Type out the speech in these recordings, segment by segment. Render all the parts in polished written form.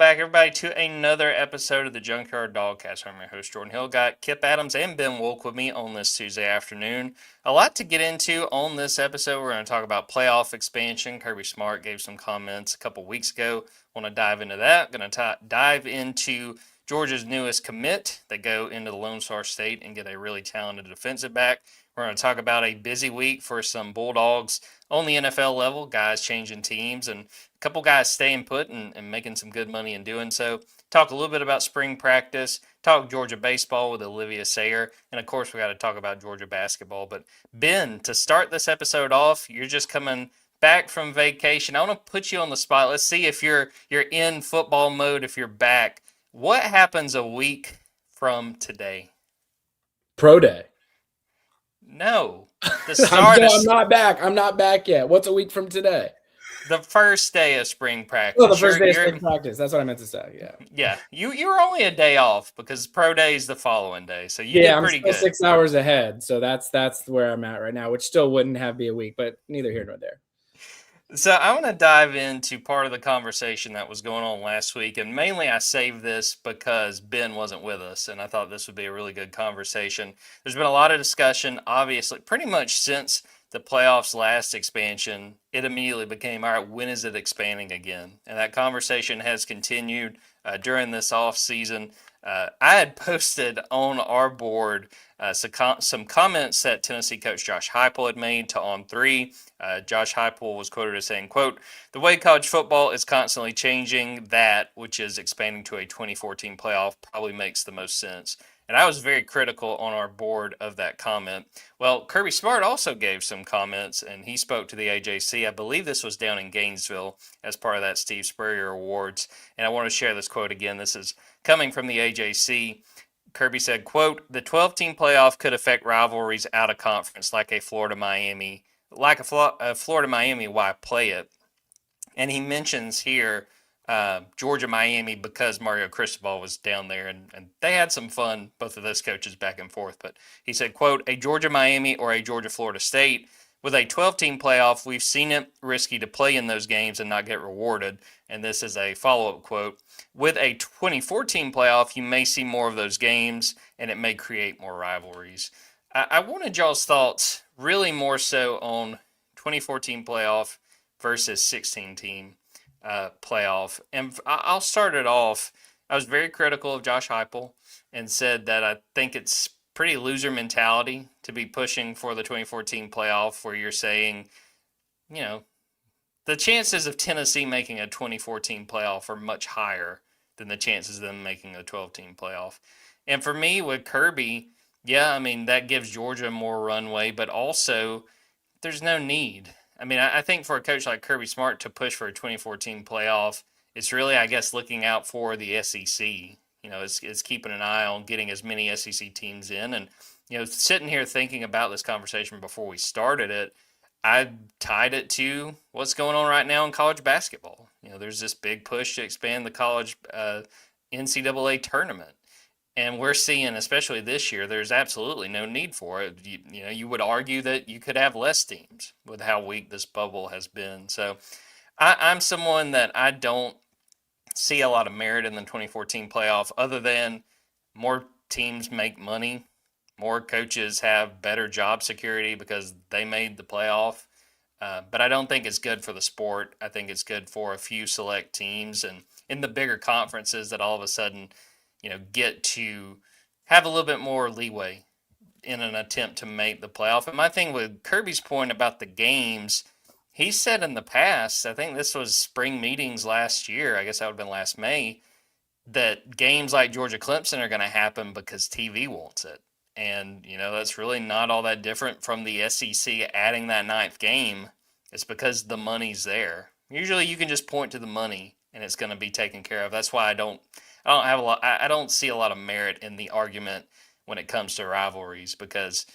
back, everybody, to another episode of the Junkyard Dawgcast. I'm your host, Jordan Hill. Got Kipp Adams and Ben Wolk with me on this Tuesday afternoon. A lot to get into on this episode. We're going to talk about playoff expansion. Kirby Smart gave some comments a couple weeks ago. Want to dive into that. Going to dive into Georgia's newest commit. They go into the Lone Star State and get a really talented defensive back. We're going to talk about a busy week for some Bulldogs on the NFL level, guys changing teams, and a couple guys staying put and making some good money in doing so. Talk a little bit about spring practice, talk Georgia baseball with Olivia Sayer, and of course we got to talk about Georgia basketball. But Ben, to start this episode off, you're just coming back from vacation. I want to put you on the spot. Let's see if you're in football mode, if you're back. What happens a week from today? Pro day. No. The start I'm not back. I'm not back yet. What's a week from today? The first day of spring practice. Oh, the first day of spring practice. That's what I meant to say. Yeah. Yeah. You were only a day off because pro day is the following day. So you did pretty I'm good. 6 hours ahead. So that's where I'm at right now, which still wouldn't be a week, but neither here nor there. So I want to dive into part of the conversation that was going on last week. And mainly I saved this because Ben wasn't with us. And I thought this would be a really good conversation. There's been a lot of discussion, obviously, pretty much since the playoffs last expansion. It immediately became, all right, when is it expanding again? And that conversation has continued during this off season. I had posted on our board some comments that Tennessee coach Josh Heupel had made to On3. Josh Heupel was quoted as saying, quote, "The way college football is constantly changing, that, which is expanding to a 2014 playoff, probably makes the most sense." And I was very critical on our board of that comment. Well, Kirby Smart also gave some comments, and he spoke to the AJC. I believe this was down in Gainesville as part of that Steve Spurrier Awards. And I want to share this quote again. This is coming from the AJC. Kirby said, quote, "The 12-team playoff could affect rivalries out of conference like a Florida-Miami. Like a Florida-Miami, why play it?" And he mentions here Georgia-Miami because Mario Cristobal was down there, and they had some fun, both of those coaches back and forth. But he said, quote, "A Georgia-Miami or a Georgia-Florida State. With a 12-team playoff, we've seen it risky to play in those games and not get rewarded." And this is a follow-up quote. "With a 24-team playoff, you may see more of those games, and it may create more rivalries." I wanted y'all's thoughts really more so on 24-team playoff versus 16-team playoff. And I'll start it off. I was very critical of Josh Heupel and said that I think it's pretty loser mentality to be pushing for the 2014 playoff where you're saying, you know, the chances of Tennessee making a 2014 playoff are much higher than the chances of them making a 12-team playoff. And for me, with Kirby, yeah, I mean, that gives Georgia more runway, but also there's no need. I mean, I think for a coach like Kirby Smart to push for a 2014 playoff, it's really, I guess, looking out for the SEC. You know, it's keeping an eye on getting as many SEC teams in. And, you know, sitting here thinking about this conversation before we started it, I tied it to what's going on right now in college basketball. You know, there's this big push to expand the college NCAA tournament. And we're seeing, especially this year, there's absolutely no need for it. You know, you would argue that you could have less teams with how weak this bubble has been. So I'm someone that I don't see a lot of merit in the 2014 playoff other than more teams make money. More coaches have better job security because they made the playoff. But I don't think it's good for the sport. I think it's good for a few select teams and in the bigger conferences that all of a sudden, you know, get to have a little bit more leeway in an attempt to make the playoff. And my thing with Kirby's point about the games, he said in the past, I think this was spring meetings last year, I guess that would have been last May, that games like Georgia Clemson are going to happen because TV wants it. And, you know, that's really not all that different from the SEC adding that ninth game. It's because the money's there. Usually you can just point to the money and it's going to be taken care of. That's why I don't see a lot of merit in the argument when it comes to rivalries because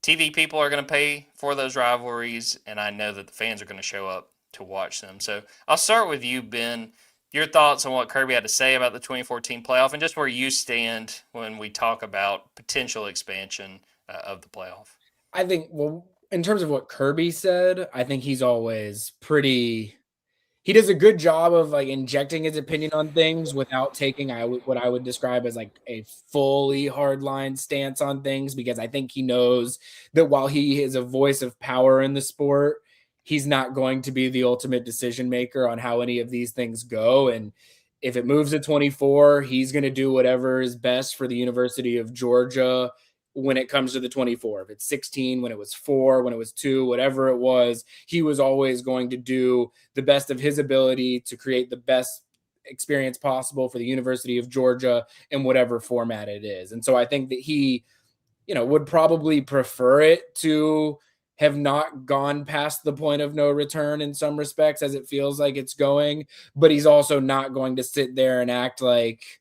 TV people are going to pay for those rivalries, and I know that the fans are going to show up to watch them. So I'll start with you, Ben. Your thoughts on what Kirby had to say about the 2014 playoff and just where you stand when we talk about potential expansion of the playoff. I think, well, in terms of what Kirby said, I think he's always pretty he does a good job of like injecting his opinion on things without taking what I would describe as like a fully hardline stance on things, because I think he knows that while he is a voice of power in the sport, he's not going to be the ultimate decision maker on how any of these things go. And if it moves to 24, he's going to do whatever is best for the University of Georgia when it comes to the 24. If it's 16, when it was 4, when it was 2, whatever it was, he was always going to do the best of his ability to create the best experience possible for the University of Georgia in whatever format it is. And so I think that he, would probably prefer it to have not gone past the point of no return in some respects, as it feels like it's going, but he's also not going to sit there and act like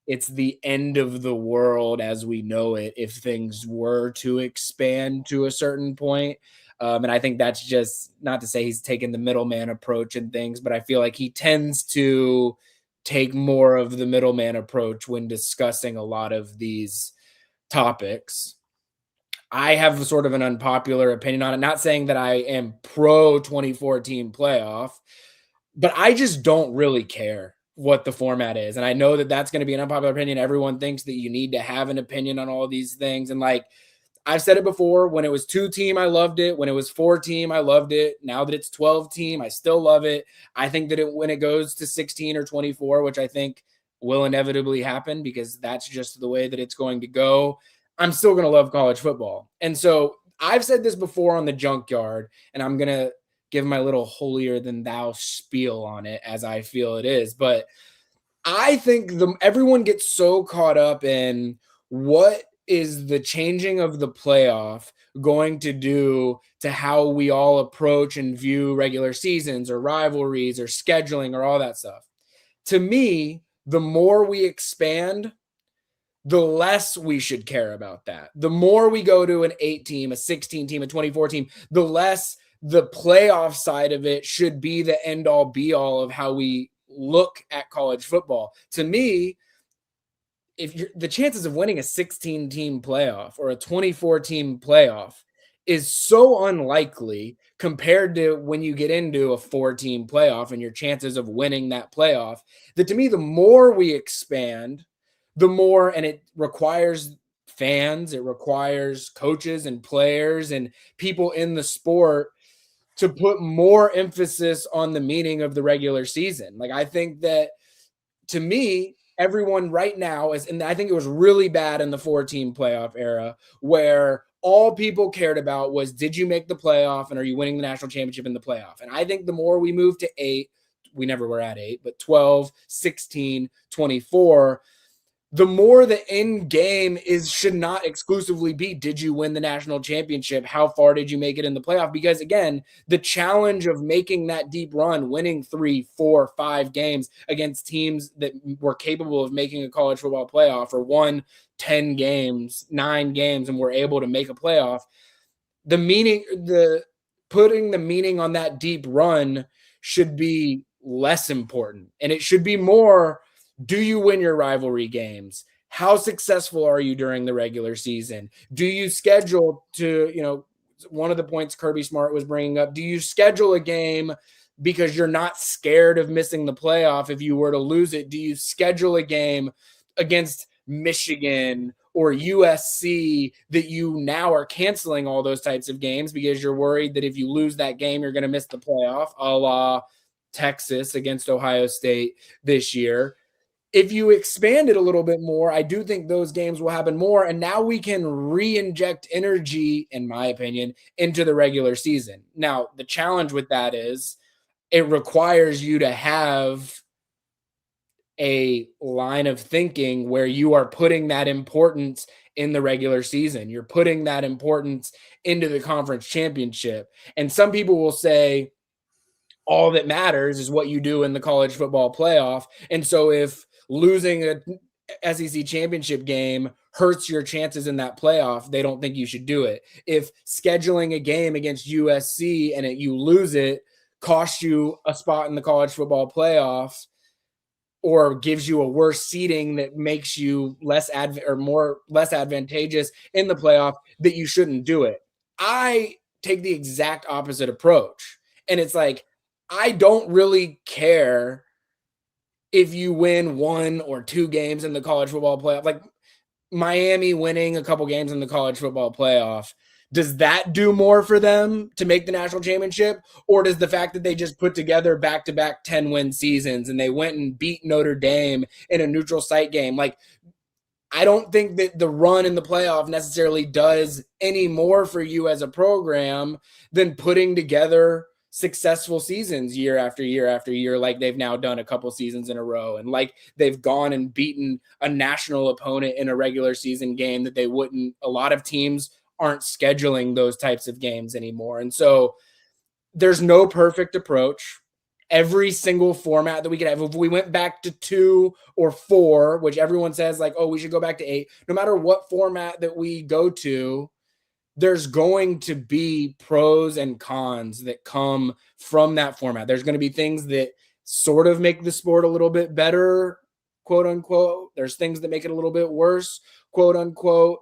it's the end of the world as we know it if things were to expand to a certain point. And I think that's just not to say he's taken the middleman approach and things, but I feel like he tends to take more of the middleman approach when discussing a lot of these topics. I have sort of an unpopular opinion on it, not saying that I am pro 2014 playoff, but I just don't really care what the format is. And I know that that's going to be an unpopular opinion. Everyone thinks that you need to have an opinion on all these things. And like I've said it before, when it was 2-team, I loved it. When it was 4-team, I loved it. Now that it's 12-team, I still love it. I think that when it goes to 16 or 24, which I think will inevitably happen because that's just the way that it's going to go, I'm still going to love college football. And so I've said this before on the Junkyard, and I'm going to give my little holier than thou spiel on it as I feel it is. But I think everyone gets so caught up in what is the changing of the playoff going to do to how we all approach and view regular seasons or rivalries or scheduling or all that stuff. To me, the more we expand, the less we should care about that. The more we go to an 8-team, a 16-team, a 24-team, the less the playoff side of it should be the end all be all of how we look at college football. To me, if the chances of winning a 16-team playoff or a 24-team playoff is so unlikely compared to when you get into a 4-team playoff and your chances of winning that playoff, that to me, the more we expand, the more, and it requires fans, it requires coaches and players and people in the sport to put more emphasis on the meaning of the regular season. Like, I think that to me, everyone right now is, and I think it was really bad in the 4-team playoff era where all people cared about was, did you make the playoff and are you winning the national championship in the playoff? And I think the more we move to 8, we never were at 8, but 12, 16, 24, the more the end game should not exclusively be, did you win the national championship? How far did you make it in the playoff? Because again, the challenge of making that deep run, winning 3, 4, 5 games against teams that were capable of making a college football playoff or won 10 games, 9 games, and were able to make a playoff, putting the meaning on that deep run should be less important. And it should be more, do you win your rivalry games? How successful are you during the regular season? Do you schedule to, one of the points Kirby Smart was bringing up, do you schedule a game because you're not scared of missing the playoff if you were to lose it? Do you schedule a game against Michigan or USC that you now are canceling all those types of games because you're worried that if you lose that game, you're going to miss the playoff, a la Texas against Ohio State this year? If you expand it a little bit more, I do think those games will happen more. And now we can re-inject energy, in my opinion, into the regular season. Now, the challenge with that is it requires you to have a line of thinking where you are putting that importance in the regular season. You're putting that importance into the conference championship. And some people will say all that matters is what you do in the college football playoff. And so if losing a SEC championship game hurts your chances in that playoff, they don't think you should do it. If scheduling a game against USC and you lose it costs you a spot in the college football playoffs or gives you a worse seeding that makes you less advantageous in the playoff, that you shouldn't do it. I take the exact opposite approach. And it's like, I don't really care if you win 1 or 2 games in the college football playoff. Like Miami winning a couple games in the college football playoff, does that do more for them to make the national championship? Or does the fact that they just put together back-to-back 10-win seasons and they went and beat Notre Dame in a neutral site game? Like, I don't think that the run in the playoff necessarily does any more for you as a program than putting together successful seasons year after year after year, like they've now done a couple seasons in a row. And like they've gone and beaten a national opponent in a regular season game that they wouldn't. A lot of teams aren't scheduling those types of games anymore. And so there's no perfect approach. Every single format that we could have, if we went back to 2 or 4, which everyone says like, oh, we should go back to 8, no matter what format that we go to, there's going to be pros and cons that come from that format. There's going to be things that sort of make the sport a little bit better, quote unquote. There's things that make it a little bit worse, quote unquote.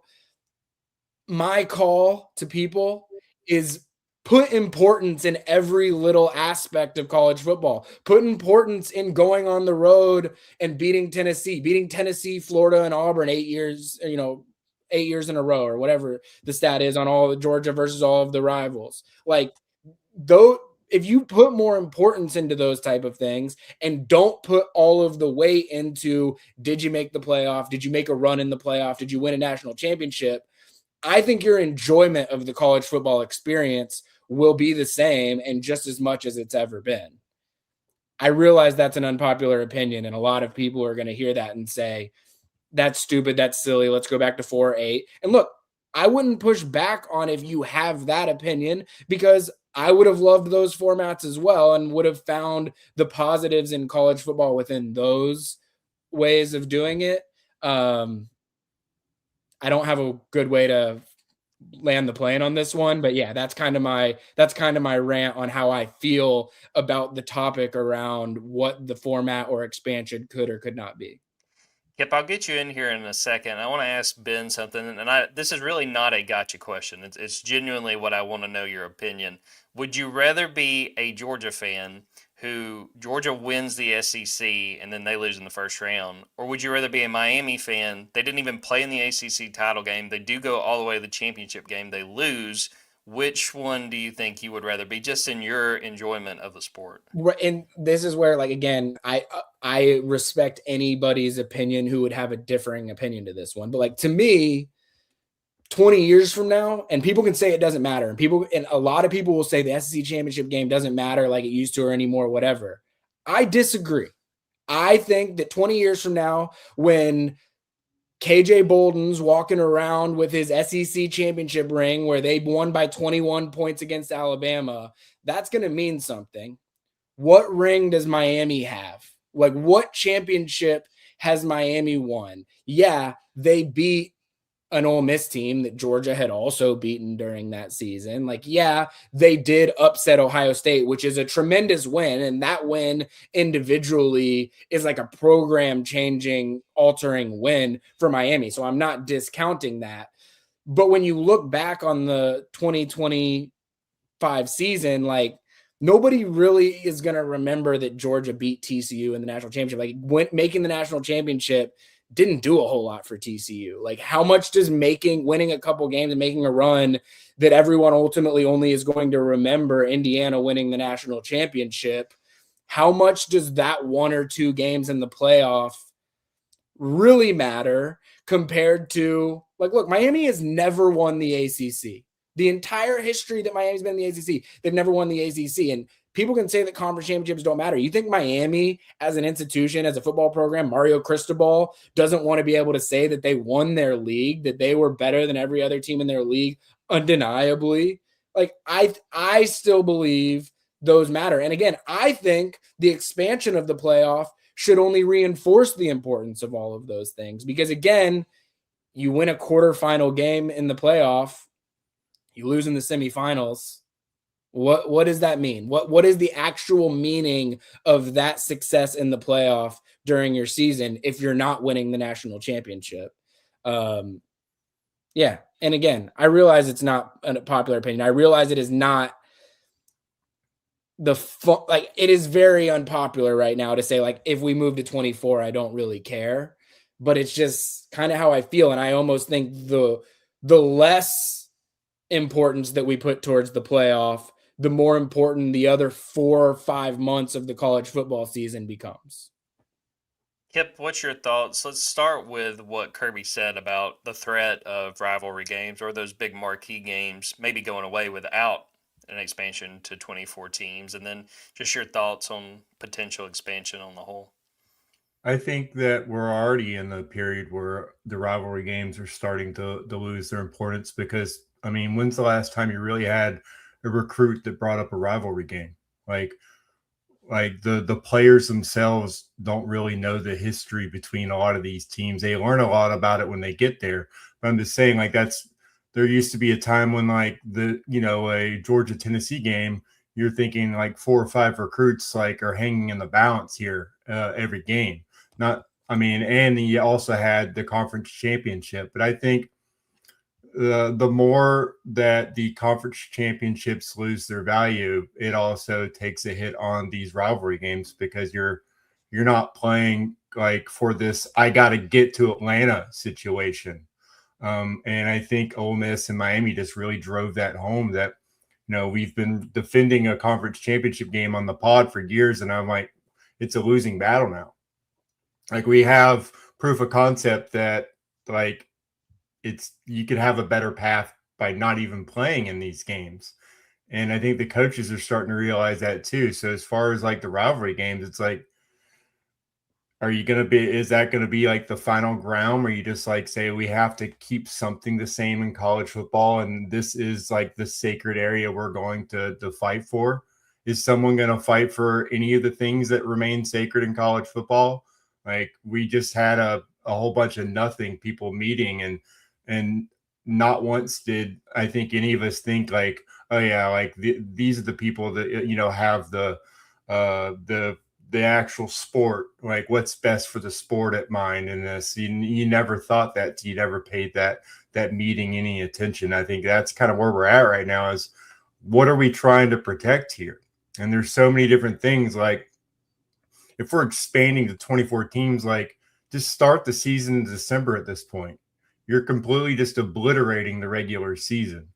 My call to people is put importance in every little aspect of college football. Put importance in going on the road and beating Tennessee, Florida, and Auburn 8 years, 8 years in a row, or whatever the stat is on all the Georgia versus all of the rivals. Like, though, if you put more importance into those type of things and don't put all of the weight into, did you make the playoff? Did you make a run in the playoff? Did you win a national championship? I think your enjoyment of the college football experience will be the same and just as much as it's ever been. I realize that's an unpopular opinion, and a lot of people are going to hear that and say, that's stupid, that's silly, let's go back to 4-8. And look, I wouldn't push back on if you have that opinion, because I would have loved those formats as well and would have found the positives in college football within those ways of doing it. I don't have a good way to land the plane on this one, but yeah, that's kind of my rant on how I feel about the topic around what the format or expansion could or could not be. Yep, I'll get you in here in a second. I want to ask Ben something, and this is really not a gotcha question. It's genuinely what I want to know your opinion. Would you rather be a Georgia fan who Georgia wins the SEC and then they lose in the first round, or would you rather be a Miami fan? They didn't even play in the ACC title game. They do go all the way to the championship game. They lose. Which one do you think you would rather be, just in your enjoyment of the sport? And this is where, like, again, I respect anybody's opinion who would have a differing opinion to this one, but like, to me, 20 years from now, and people can say it doesn't matter, and a lot of people will say the SEC championship game doesn't matter like it used to or anymore, whatever. I disagree. I think that 20 years from now, when KJ Bolden's walking around with his SEC championship ring where they won by 21 points against Alabama, that's going to mean something. What ring does Miami have? Like, what championship has Miami won? Yeah, they beat an Ole Miss team that Georgia had also beaten during that season. Like, yeah, they did upset Ohio State, which is a tremendous win. And that win individually is like a program changing, altering win for Miami. So I'm not discounting that. But when you look back on the 2025 season, like, nobody really is going to remember that Georgia beat TCU in the national championship. Like, making the national championship didn't do a whole lot for TCU. Like, how much does winning a couple games and making a run that everyone ultimately only is going to remember Indiana winning the national championship, how much does that 1 or 2 games in the playoff really matter compared to, like, look, Miami has never won the ACC. The entire history that Miami's been in the ACC, they've never won the ACC. And people can say that conference championships don't matter. You think Miami, as an institution, as a football program, Mario Cristobal doesn't want to be able to say that they won their league, that they were better than every other team in their league, undeniably? Like, I still believe those matter. And again, I think the expansion of the playoff should only reinforce the importance of all of those things. Because again, you win a quarterfinal game in the playoff, you lose in the semifinals. What does that mean? What is the actual meaning of that success in the playoff during your season if you're not winning the national championship? Yeah. And again, I realize it's not a popular opinion. I realize it is not it is very unpopular right now to say, like, if we move to 24, I don't really care. But it's just kind of how I feel. And I almost think the less importance that we put towards the playoff, the more important the other 4 or 5 months of the college football season becomes. Kip, what's your thoughts? Let's start with what Kirby said about the threat of rivalry games or those big marquee games maybe going away without an expansion to 24 teams, and then just your thoughts on potential expansion on the whole. I think that we're already in the period where the rivalry games are starting to lose their importance because, I mean, when's the last time you really had a recruit that brought up a rivalry game? Like the players themselves don't really know the history between a lot of these teams. They learn a lot about it when they get there. But I'm just saying, like, there used to be a time when, like, a Georgia Tennessee game, you're thinking like 4 or 5 recruits like are hanging in the balance here every game. And he also had the conference championship. But I think the more that the conference championships lose their value, it also takes a hit on these rivalry games because you're not playing like for this I got to get to Atlanta situation. And I think Ole Miss and Miami just really drove that home that, we've been defending a conference championship game on the pod for years. And I'm like, it's a losing battle now. Like, we have proof of concept that, like, you could have a better path by not even playing in these games. And I think the coaches are starting to realize that too. So as far as like the rivalry games, it's like, is that going to be like the final ground where you just like say, we have to keep something the same in college football, and this is like the sacred area we're going to fight for? Is someone going to fight for any of the things that remain sacred in college football? Like, we just had a whole bunch of nothing people meeting, and not once did I think any of us think like, oh yeah, like these are the people that have the actual sport, like what's best for the sport at mind in this. You never thought that. You never paid that meeting any attention. I think that's kind of where we're at right now, is what are we trying to protect here? And there's so many different things. Like, if we're expanding to 24 teams, like, just start the season in December at this point. You're completely just obliterating the regular season.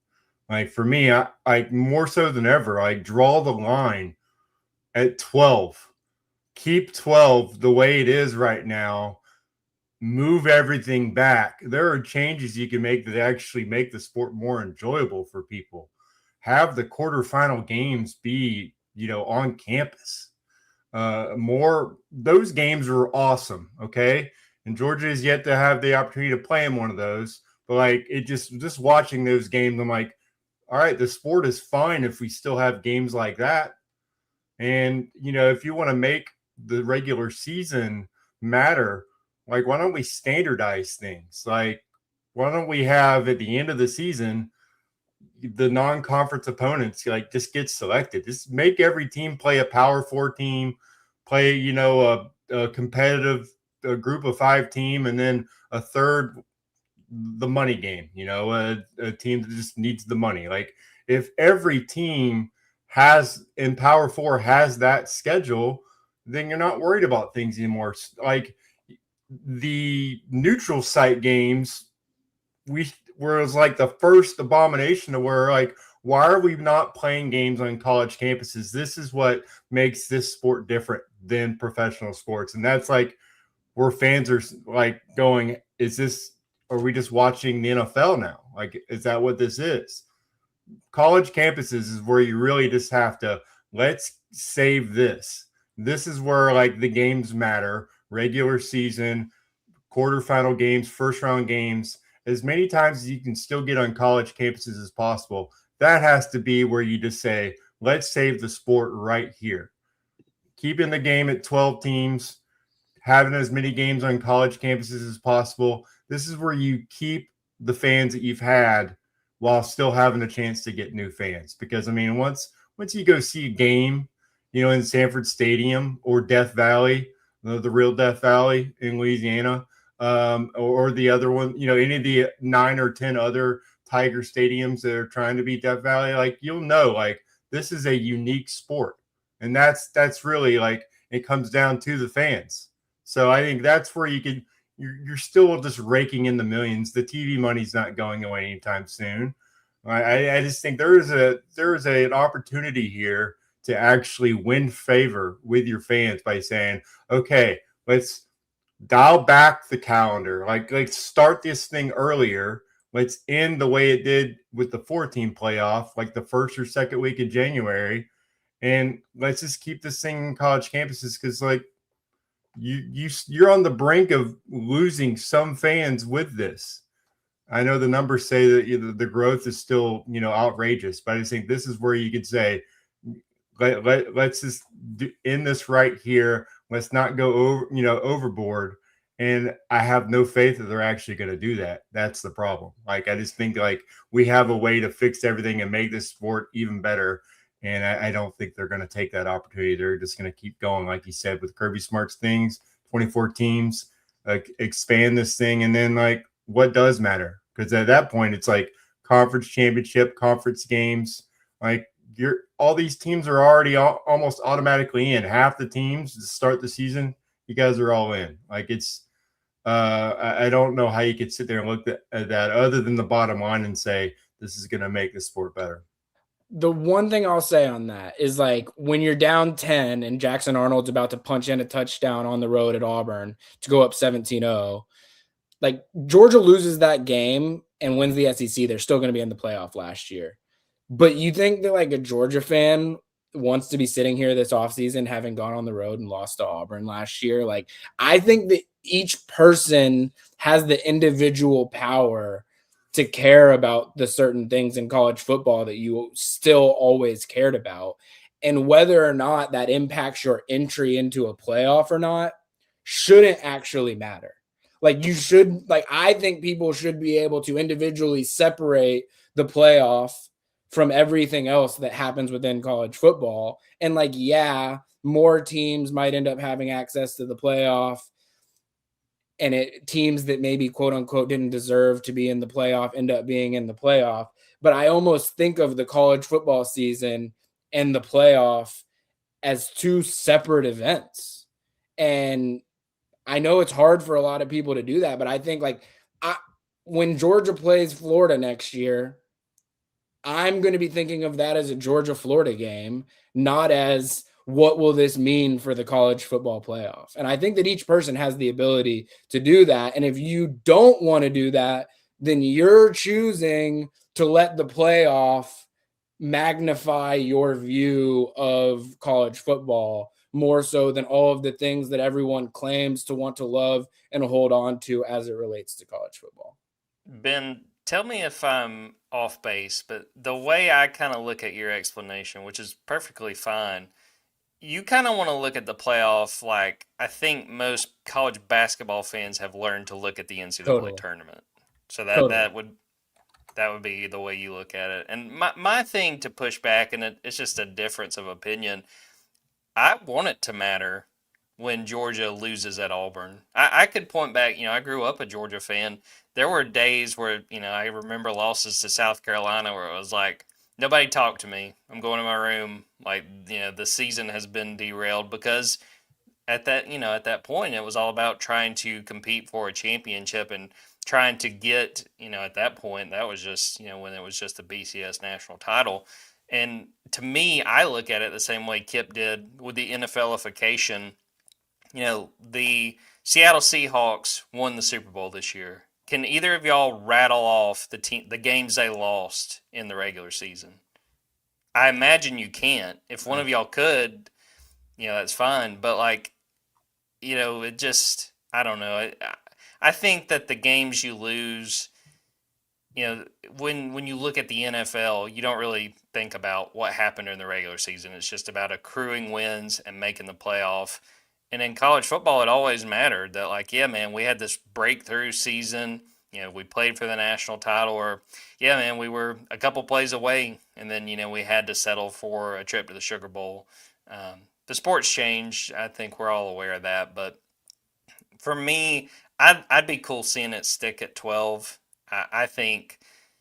Like, for me, I more so than ever, I draw the line at 12. Keep 12 the way it is right now. Move everything back. There are changes you can make that actually make the sport more enjoyable for people. Have the quarterfinal games be, on campus. Those games are awesome. Okay. And Georgia is yet to have the opportunity to play in one of those. But like, it just watching those games, I'm like, all right, the sport is fine if we still have games like that. And, if you want to make the regular season matter, like, why don't we standardize things? Like, why don't we have at the end of the season, the non-conference opponents like just get selected? Just make every team play a Power 4 team, play, a competitive group of 5 team, and then a third, the money game, a team that just needs the money. Like, if every team in Power 4 has that schedule, then you're not worried about things anymore. Like, the neutral site games, was like the first abomination to where, like, why are we not playing games on college campuses? This is what makes this sport different than professional sports. And that's like where fans are like going, are we just watching the NFL now? Like, is that what this is? College campuses is where you really just have to, let's save this. This is where like the games matter. Regular season, quarterfinal games, first round games, as many times as you can still get on college campuses as possible. That has to be where you just say, let's save the sport right here. Keeping the game at 12 teams, having as many games on college campuses as possible. This is where you keep the fans that you've had while still having a chance to get new fans. Because, I mean, once you go see a game, in Sanford Stadium or Death Valley, the real Death Valley in Louisiana, or the other one, any of the 9 or 10 other Tiger stadiums that are trying to be Death Valley, like, you'll know, like, this is a unique sport. And that's really like it comes down to the fans. So I think that's where you're still just raking in the millions. The TV money's not going away anytime soon. I just think there is an opportunity here to actually win favor with your fans by saying, okay, let's dial back the calendar. Like start this thing earlier. Let's end the way it did with the 14 playoff, like the first or second week of January, and let's just keep this thing in college campuses because like you're on the brink of losing some fans with this. I know the numbers say that the growth is still outrageous, but I just think this is where you could say let's just end this right here. Let's not go overboard. And I have no faith that they're actually going to do that. That's the problem. Like, I just think like we have a way to fix everything and make this sport even better. And I don't think they're going to take that opportunity. They're just going to keep going, like you said, with Kirby Smart's things, 24 teams, like expand this thing. And then like what does matter? Because at that point, it's like conference championship, conference games. Like all these teams are already almost automatically in. Half the teams to start the season, you guys are all in. Like I don't know how you could sit there and look at that other than the bottom line and say this is going to make the sport better. The one thing I'll say on that is like when you're down 10 and Jackson Arnold's about to punch in a touchdown on the road at Auburn to go up 17-0, like Georgia loses that game and wins the SEC, they're still going to be in the playoff last year. But you think that like a Georgia fan wants to be sitting here this offseason having gone on the road and lost to Auburn last year? Like, I think that each person has the individual power to care about the certain things in college football that you still always cared about. And whether or not that impacts your entry into a playoff or not shouldn't actually matter. Like I think people should be able to individually separate the playoff from everything else that happens within college football. And like, yeah, more teams might end up having access to the playoff, and teams that maybe quote unquote didn't deserve to be in the playoff end up being in the playoff. But I almost think of the college football season and the playoff as two separate events. And I know it's hard for a lot of people to do that, but I think like when Georgia plays Florida next year, I'm going to be thinking of that as a Georgia-Florida game, not as what will this mean for the college football playoff. And I think that each person has the ability to do that. And if you don't want to do that, then you're choosing to let the playoff magnify your view of college football more so than all of the things that everyone claims to want to love and hold on to as it relates to college football. Ben, tell me if I'm off base, but the way I kind of look at your explanation, which is perfectly fine, you kind of want to look at the playoff like I think most college basketball fans have learned to look at the NCAA tournament. So that would be the way you look at it. And my thing to push back, and it's just a difference of opinion, I want it to matter when Georgia loses at Auburn. I could point back, I grew up a Georgia fan. There were days where, I remember losses to South Carolina where it was like, nobody talked to me. I'm going to my room. Like, the season has been derailed because at that point, it was all about trying to compete for a championship and trying to get, at that point, that was just, when it was just the BCS national title. And to me, I look at it the same way Kipp did with the NFLification. The Seattle Seahawks won the Super Bowl this year. Can either of y'all rattle off the games they lost in the regular season? I imagine you can't. If one of y'all could, that's fine. But it just, I don't know. I think that the games you lose, when you look at the NFL, you don't really think about what happened in the regular season. It's just about accruing wins and making the playoff. And in college football, it always mattered that, yeah, man, we had this breakthrough season. We played for the national title, or, yeah, man, we were a couple plays away, and then, we had to settle for a trip to the Sugar Bowl. The sport's changed. I think we're all aware of that. But for me, I'd be cool seeing it stick at 12. I think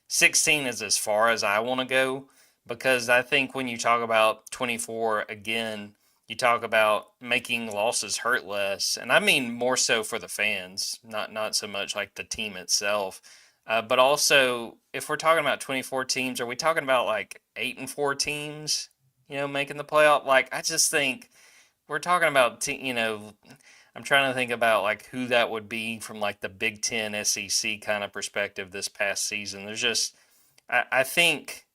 16 is as far as I want to go. because I think when you talk about 24 again, you talk about making losses hurt less, and I mean more so for the fans, not so much like the team itself. But also, if we're talking about 24 teams, are we talking about like 8-4 teams, making the playoff? Like, I just think we're talking about, I'm trying to think about like who that would be from like the Big Ten SEC kind of perspective this past season. There's just, I think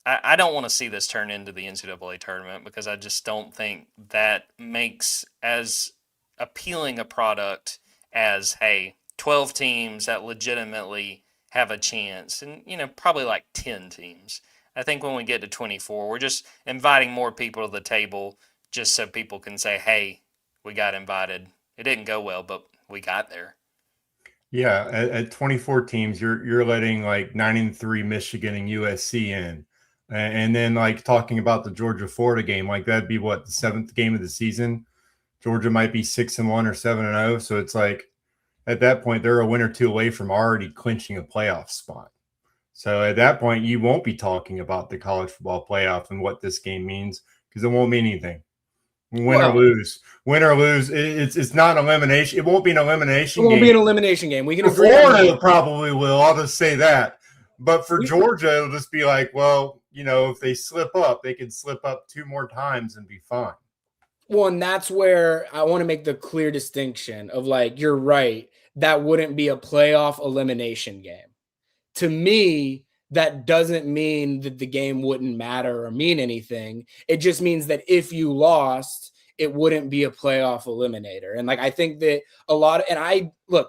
I don't want to see this turn into the NCAA tournament because I just don't think that makes as appealing a product as, hey, 12 teams that legitimately have a chance, and probably like 10 teams. I think when we get to 24, we're just inviting more people to the table just so people can say, hey, we got invited. It didn't go well, but we got there. Yeah, at 24 teams, you're letting like 9-3 Michigan and USC in. And then like talking about the Georgia-Florida game, like that'd be what, the 7th game of the season. Georgia might be 6-1 or 7-0. So it's like at that point, they're a win or two away from already clinching a playoff spot. So at that point, you won't be talking about the college football playoff and what this game means because it won't mean anything. Win or lose, it's not an elimination. It won't be an elimination. It won't be an elimination game. We can for agree. Florida, it probably will. I'll just say that. But for Georgia, it'll just be like, well, if they slip up, they can slip up 2 more times and be fine. Well, and that's where I want to make the clear distinction of like, you're right. That wouldn't be a playoff elimination game. To me, that doesn't mean that the game wouldn't matter or mean anything. It just means that if you lost, it wouldn't be a playoff eliminator. And like, I think that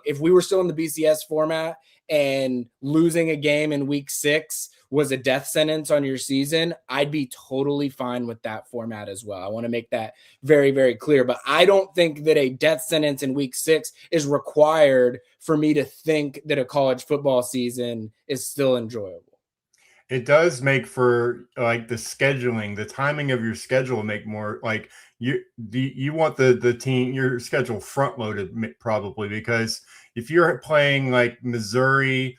if we were still in the BCS format and losing a game in week 6 was a death sentence on your season, I'd be totally fine with that format as well. I want to make that very, very clear. But I don't think that a death sentence in week 6 is required for me to think that a college football season is still enjoyable. It does make for like the scheduling, the timing of your schedule make more like you want the team, your schedule front loaded probably, because if you're playing like Missouri,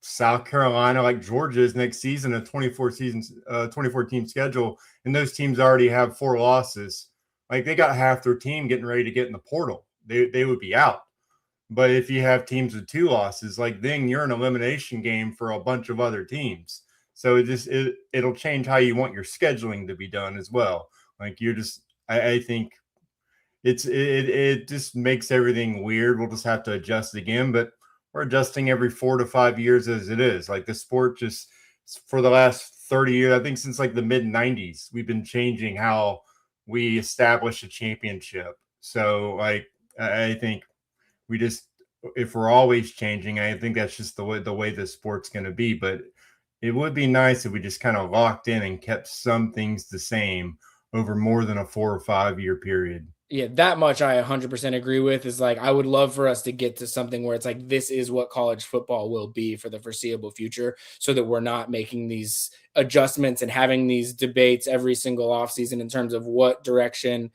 South Carolina, like Georgia's next season, a 24 team schedule, and those teams already have 4 losses, like they got half their team getting ready to get in the portal. They would be out. But if you have teams with 2 losses, like then you're an elimination game for a bunch of other teams. So it'll change how you want your scheduling to be done as well. Like I think it just makes everything weird. We'll just have to adjust again, but we're adjusting every 4 to 5 years as it is. Like the sport just for the last 30 years, I think since like the mid 90s, we've been changing how we establish a championship. So like, I think if we're always changing, I think that's just the way the sport's going to be. But it would be nice if we just kind of locked in and kept some things the same over more than a 4 or 5 year period. Yeah, that much I 100% agree with. Is like, I would love for us to get to something where it's like, this is what college football will be for the foreseeable future, so that we're not making these adjustments and having these debates every single offseason in terms of what direction,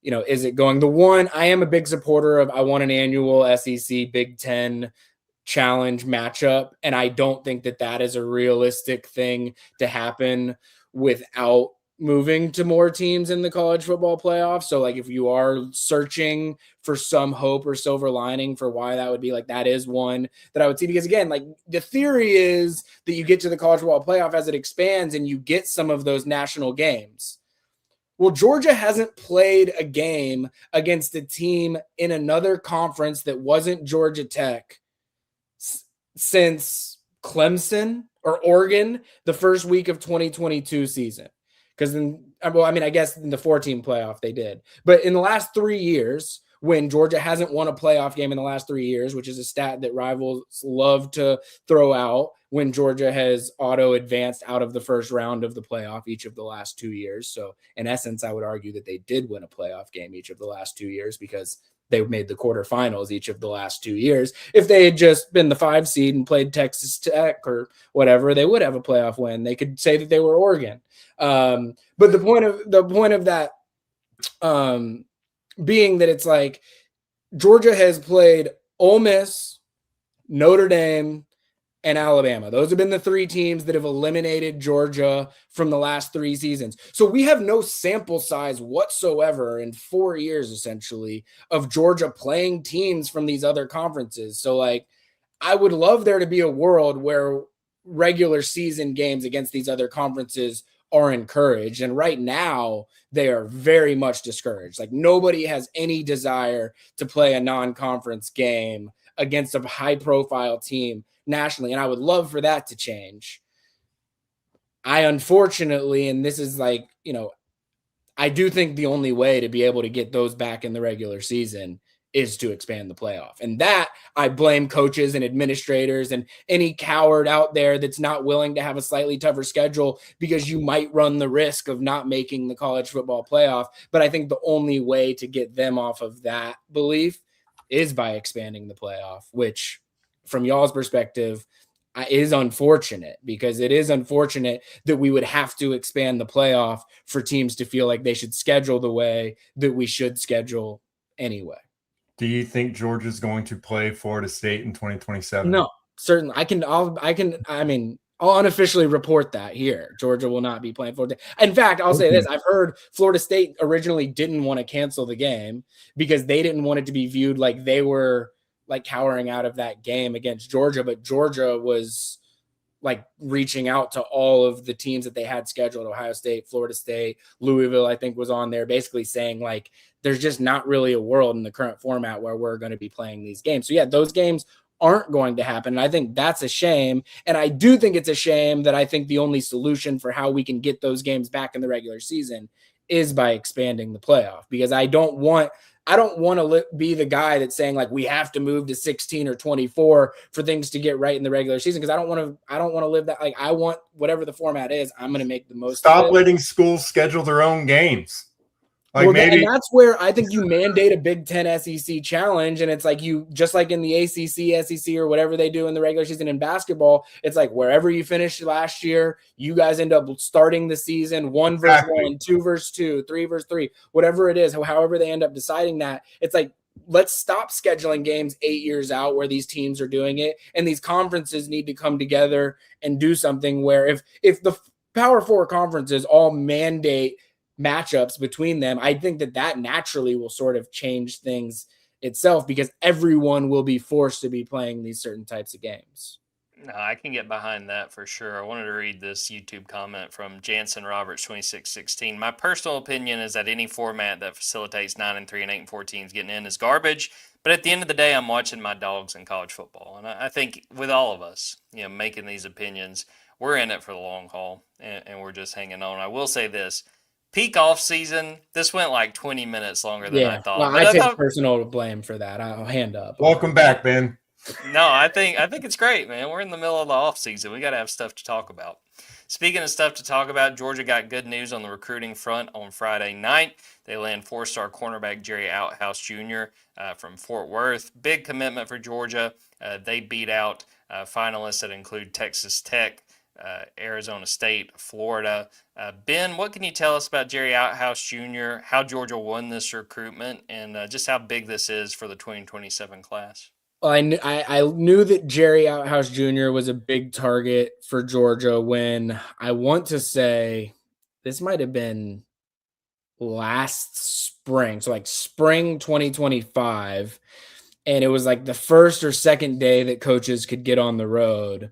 is it going. The one I am a big supporter of, I want an annual SEC Big Ten challenge matchup, and I don't think that is a realistic thing to happen without moving to more teams in the college football playoff. So like, if you are searching for some hope or silver lining for why that would be, like, that is one that I would see, because again, like the theory is that you get to the college football playoff as it expands and you get some of those national games. Well, Georgia hasn't played a game against a team in another conference that wasn't Georgia Tech since Clemson or Oregon the first week of 2022 season. Because I guess in the 4-team playoff they did. But in the last 3 years, when Georgia hasn't won a playoff game in the last 3 years, which is a stat that rivals love to throw out, when Georgia has auto-advanced out of the first round of the playoff each of the last 2 years. So in essence, I would argue that they did win a playoff game each of the last 2 years, because they made the quarterfinals each of the last 2 years. If they had just been the 5 seed and played Texas Tech or whatever, they would have a playoff win. They could say that they were Oregon. But the point of that being that it's like Georgia has played Ole Miss, Notre Dame, and Alabama. Those have been the 3 teams that have eliminated Georgia from the last 3 seasons. So we have no sample size whatsoever in 4 years, essentially, of Georgia playing teams from these other conferences. So, like, I would love there to be a world where regular season games against these other conferences are encouraged. And right now, they are very much discouraged. Like, nobody has any desire to play a non-conference game against a high-profile team nationally, and I would love for that to change. I unfortunately, and this is like, I do think the only way to be able to get those back in the regular season is to expand the playoff. And that I blame coaches and administrators and any coward out there that's not willing to have a slightly tougher schedule, because you might run the risk of not making the college football playoff. But I think the only way to get them off of that belief is by expanding the playoff, which from y'all's perspective is unfortunate, because it is unfortunate that we would have to expand the playoff for teams to feel like they should schedule the way that we should schedule anyway. Do you think Georgia's going to play Florida State in 2027? No, certainly. I'll unofficially report that here. Georgia will not be playing Florida State. In fact, I'll say this. I've heard Florida State originally didn't want to cancel the game because they didn't want it to be viewed like they were like cowering out of that game against Georgia, but Georgia was like reaching out to all of the teams that they had scheduled. Ohio State, Florida State, Louisville, I think, was on there, basically saying like, there's just not really a world in the current format where we're going to be playing these games. So yeah, those games aren't going to happen. And I think that's a shame. And I do think it's a shame that I think the only solution for how we can get those games back in the regular season is by expanding the playoff, because I don't want to be the guy that's saying like we have to move to 16 or 24 for things to get right in the regular season, because I don't want to live that. Like, I want whatever the format is, I'm going to make the most. Stop letting schools schedule their own games. Like, well, maybe, and that's where I think you mandate a Big Ten SEC challenge. And it's like, you just like in the ACC, SEC, or whatever they do in the regular season in basketball, it's like wherever you finished last year, you guys end up starting the season 1 versus 1, 2 versus 2, 3 versus 3, whatever it is, however they end up deciding that. It's like, let's stop scheduling games 8 years out where these teams are doing it. And these conferences need to come together and do something where if the Power 4 conferences all mandate matchups between them, I think that naturally will sort of change things itself, because everyone will be forced to be playing these certain types of games. No, I can get behind that for sure. I wanted to read this YouTube comment from Jansen Roberts 2616. My personal opinion is that any format that facilitates 9-3 and 8-4 teams getting in is garbage. But at the end of the day, I'm watching my Dogs in college football, and I think with all of us, making these opinions, we're in it for the long haul, and we're just hanging on. I will say this. Peak off season, this went like 20 minutes longer than I thought. Well, I take personal blame for that. I'll hand up. Welcome back, Ben. No, I think it's great, man. We're in the middle of the off season. We got to have stuff to talk about. Speaking of stuff to talk about, Georgia got good news on the recruiting front on Friday night. They land 4-star cornerback Jerry Outhouse Jr. From Fort Worth. Big commitment for Georgia. They beat out finalists that include Texas Tech, Arizona State, Florida. Ben, what can you tell us about Jerry Outhouse Jr., how Georgia won this recruitment, and just how big this is for the 2027 class? Well, I knew that Jerry Outhouse Jr. was a big target for Georgia when, I want to say this might have been last spring. So like spring 2025. And it was like the first or second day that coaches could get on the road.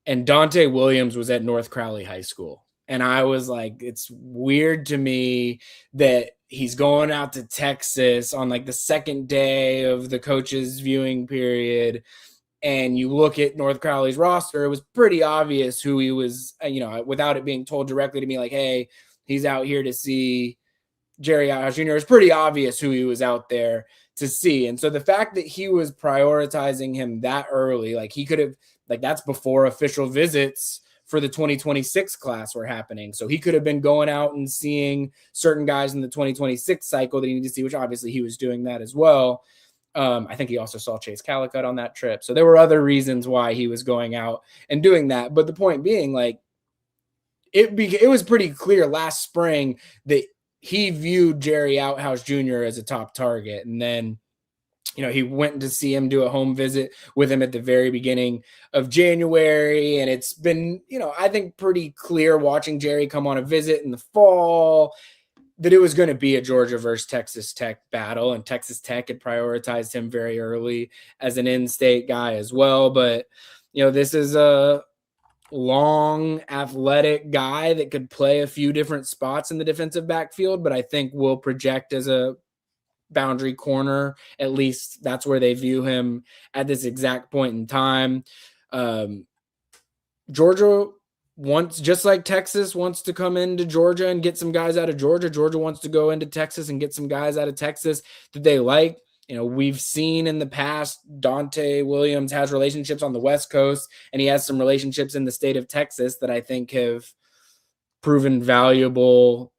And Dante Williams was at North Crowley High School. And I was like, it's weird to me that he's going out to Texas on like the second day of the coaches' viewing period. And you look at North Crowley's roster, it was pretty obvious who he was, without it being told directly to me, like, hey, he's out here to see Jerry Outhouse Jr. It's pretty obvious who he was out there to see. And so the fact that he was prioritizing him that early, like he could have, like that's before official visits for the 2026 class were happening. So he could have been going out and seeing certain guys in the 2026 cycle that he needed to see, which obviously he was doing that as well. I think he also saw Chase Calicut on that trip. So there were other reasons why he was going out and doing that. But the point being, like, it was pretty clear last spring that he viewed Jerry Outhouse Jr. as a top target. And then he went to see him, do a home visit with him at the very beginning of January. And it's been, I think pretty clear watching Jerry come on a visit in the fall that it was going to be a Georgia versus Texas Tech battle. And Texas Tech had prioritized him very early as an in-state guy as well. But, this is a long, athletic guy that could play a few different spots in the defensive backfield, but I think will project as a boundary corner. At least that's where they view him at this exact point in time. Georgia wants, just like Texas wants to come into Georgia and get some guys out of Georgia, Georgia wants to go into Texas and get some guys out of Texas that they like. We've seen in the past, Dante Williams has relationships on the West Coast, and he has some relationships in the state of Texas that I think have proven valuable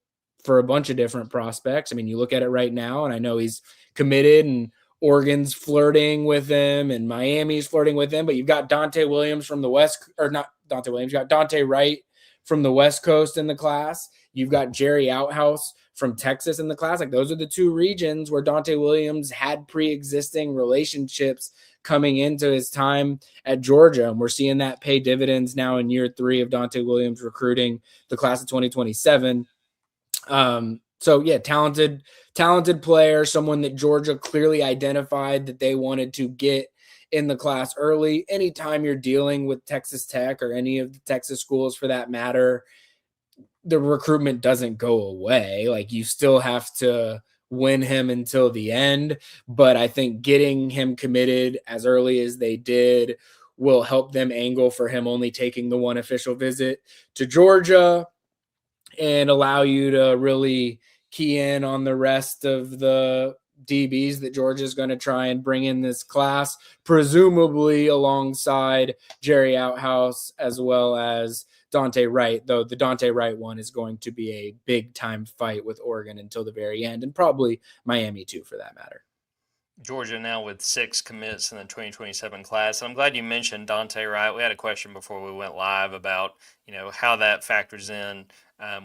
for a bunch of different prospects. I mean, you look at it right now, and I know he's committed, and Oregon's flirting with him, and Miami's flirting with him, but you've got Dante Williams from the West, or not Dante Williams, you got Dante Wright from the West Coast in the class. You've got Jerry Outhouse from Texas in the class. Like, those are the two regions where Dante Williams had pre-existing relationships coming into his time at Georgia. And we're seeing that pay dividends now in year 3 of Dante Williams recruiting the class of 2027. So yeah, talented player, someone that Georgia clearly identified that they wanted to get in the class early. Anytime you're dealing with Texas Tech or any of the Texas schools for that matter, the recruitment doesn't go away. Like, you still have to win him until the end. But I think getting him committed as early as they did will help them angle for him only taking the one official visit to Georgia and allow you to really key in on the rest of the DBs that Georgia is going to try and bring in this class, presumably alongside Jerry Outhouse as well as Dante Wright, though the Dante Wright one is going to be a big time fight with Oregon until the very end, and probably Miami too, for that matter. Georgia now with 6 commits in the 2027 class. And I'm glad you mentioned Dante Wright. We had a question before we went live about, how that factors in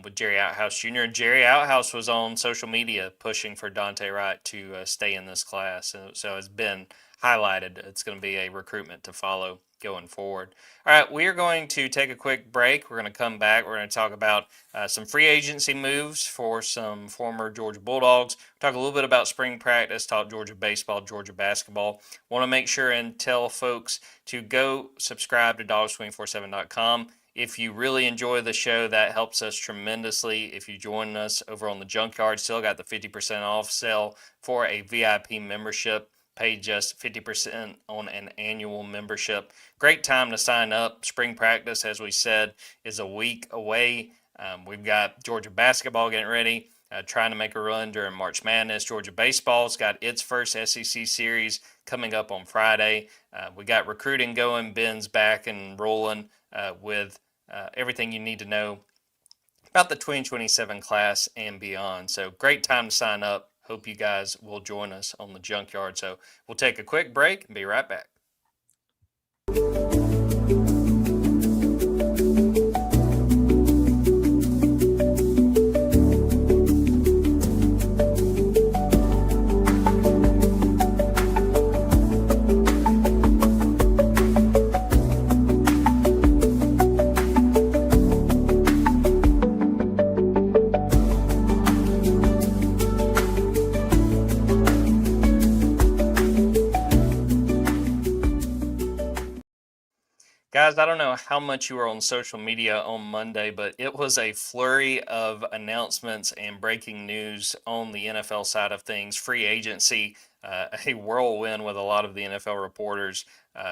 with Jerry Outhouse Jr. Jerry Outhouse was on social media pushing for Dante Wright to stay in this class. So it's been highlighted. It's going to be a recruitment to follow going forward. All right, we are going to take a quick break. We're going to come back. We're going to talk about some free agency moves for some former Georgia Bulldogs. Talk a little bit about spring practice, talk Georgia baseball, Georgia basketball. Want to make sure and tell folks to go subscribe to Dawgs247.com. If you really enjoy the show, that helps us tremendously. If you join us over on the Junkyard, still got the 50% off sale for a VIP membership. Pay just 50% on an annual membership. Great time to sign up. Spring practice, as we said, is a week away. We've got Georgia basketball getting ready, trying to make a run during March Madness. Georgia baseball's got its first SEC series coming up on Friday. We got recruiting going. Ben's back and rolling with everything you need to know about the 2027 class and beyond. So great time to sign up. Hope you guys will join us on the Junkyard. So we'll take a quick break and be right back. Guys, I don't know how much you were on social media on Monday, but it was a flurry of announcements and breaking news on the NFL side of things. Free agency, a whirlwind with a lot of the NFL reporters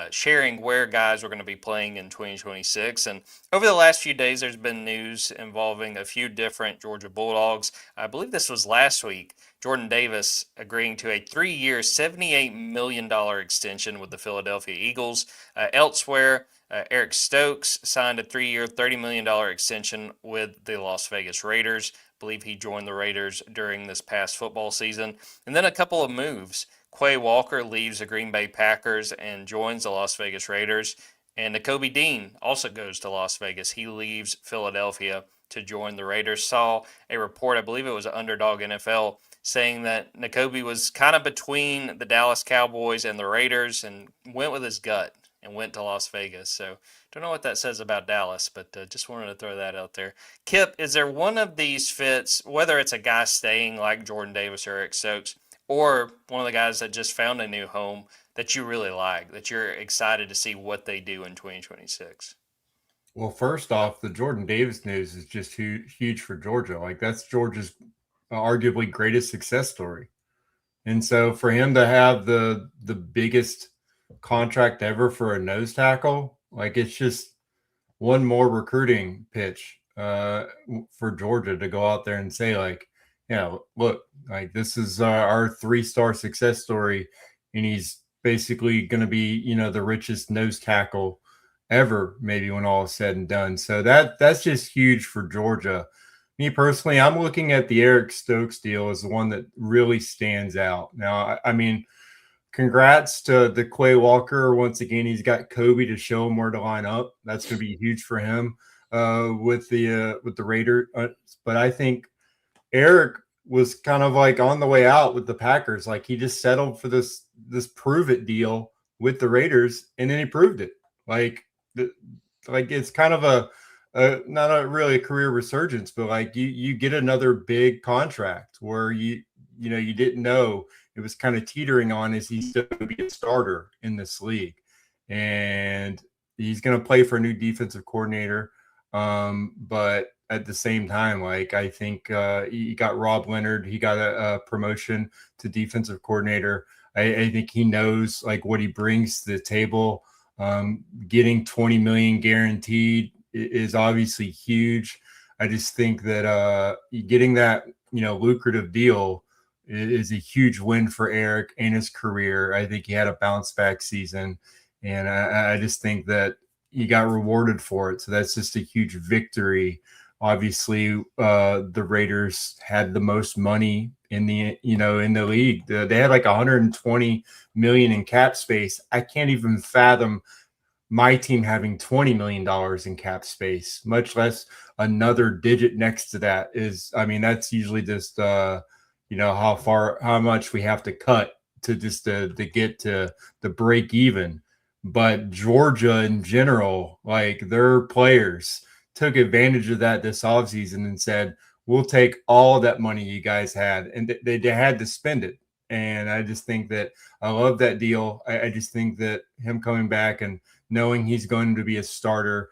sharing where guys were going to be playing in 2026. And over the last few days, there's been news involving a few different Georgia Bulldogs. I believe this was last week. Jordan Davis agreeing to a 3-year, $78 million extension with the Philadelphia Eagles. Elsewhere, Eric Stokes signed a 3-year, $30 million extension with the Las Vegas Raiders. I believe he joined the Raiders during this past football season. And then a couple of moves. Quay Walker leaves the Green Bay Packers and joins the Las Vegas Raiders. And Nakobe Dean also goes to Las Vegas. He leaves Philadelphia to join the Raiders. Saw a report, I believe it was Underdog NFL, saying that Nakobe was kind of between the Dallas Cowboys and the Raiders and went with his gut and went to Las Vegas. So don't know what that says about Dallas, but just wanted to throw that out there. Kipp, is there one of these fits, whether it's a guy staying like Jordan Davis or Eric Stokes, or one of the guys that just found a new home that you really like, that you're excited to see what they do in 2026? Well, first off, the Jordan Davis news is just huge for Georgia. Like, that's Georgia's arguably greatest success story. And so for him to have the biggest contract ever for a nose tackle, like, it's just one more recruiting pitch for Georgia to go out there and say, like, look, like, this is our 3-star success story, and he's basically going to be, the richest nose tackle ever, maybe, when all is said and done. So that's just huge for Georgia. Me personally, I'm looking at the Eric Stokes deal as the one that really stands out. Now, I mean, congrats to the Quay Walker. Once again, he's got Kobe to show him where to line up. That's going to be huge for him with the Raiders. But I think Eric was kind of like on the way out with the Packers. Like, he just settled for this prove it deal with the Raiders, and then he proved it. Like it's kind of a not really a career resurgence, but like you get another big contract where you didn't know it was kind of teetering on, is he still going to be a starter in this league, and he's going to play for a new defensive coordinator. But at the same time, like, I think he got Rob Leonard, he got a promotion to defensive coordinator. I think he knows, like, what he brings to the table. Getting 20 million guaranteed is obviously huge. I just think that getting that lucrative deal is a huge win for Eric and his career. I think he had a bounce back season, and I just think that he got rewarded for it. So that's just a huge victory. Obviously, the Raiders had the most money in the league. They had like 120 million in cap space. I can't even fathom my team having $20 million in cap space, much less another digit next to that. That's usually just how much we have to cut to just to get to the break even. But Georgia in general, like, their players took advantage of that this offseason and said, we'll take all that money you guys had, and they had to spend it. And I just think that I love that deal. I just think that him coming back and knowing he's going to be a starter,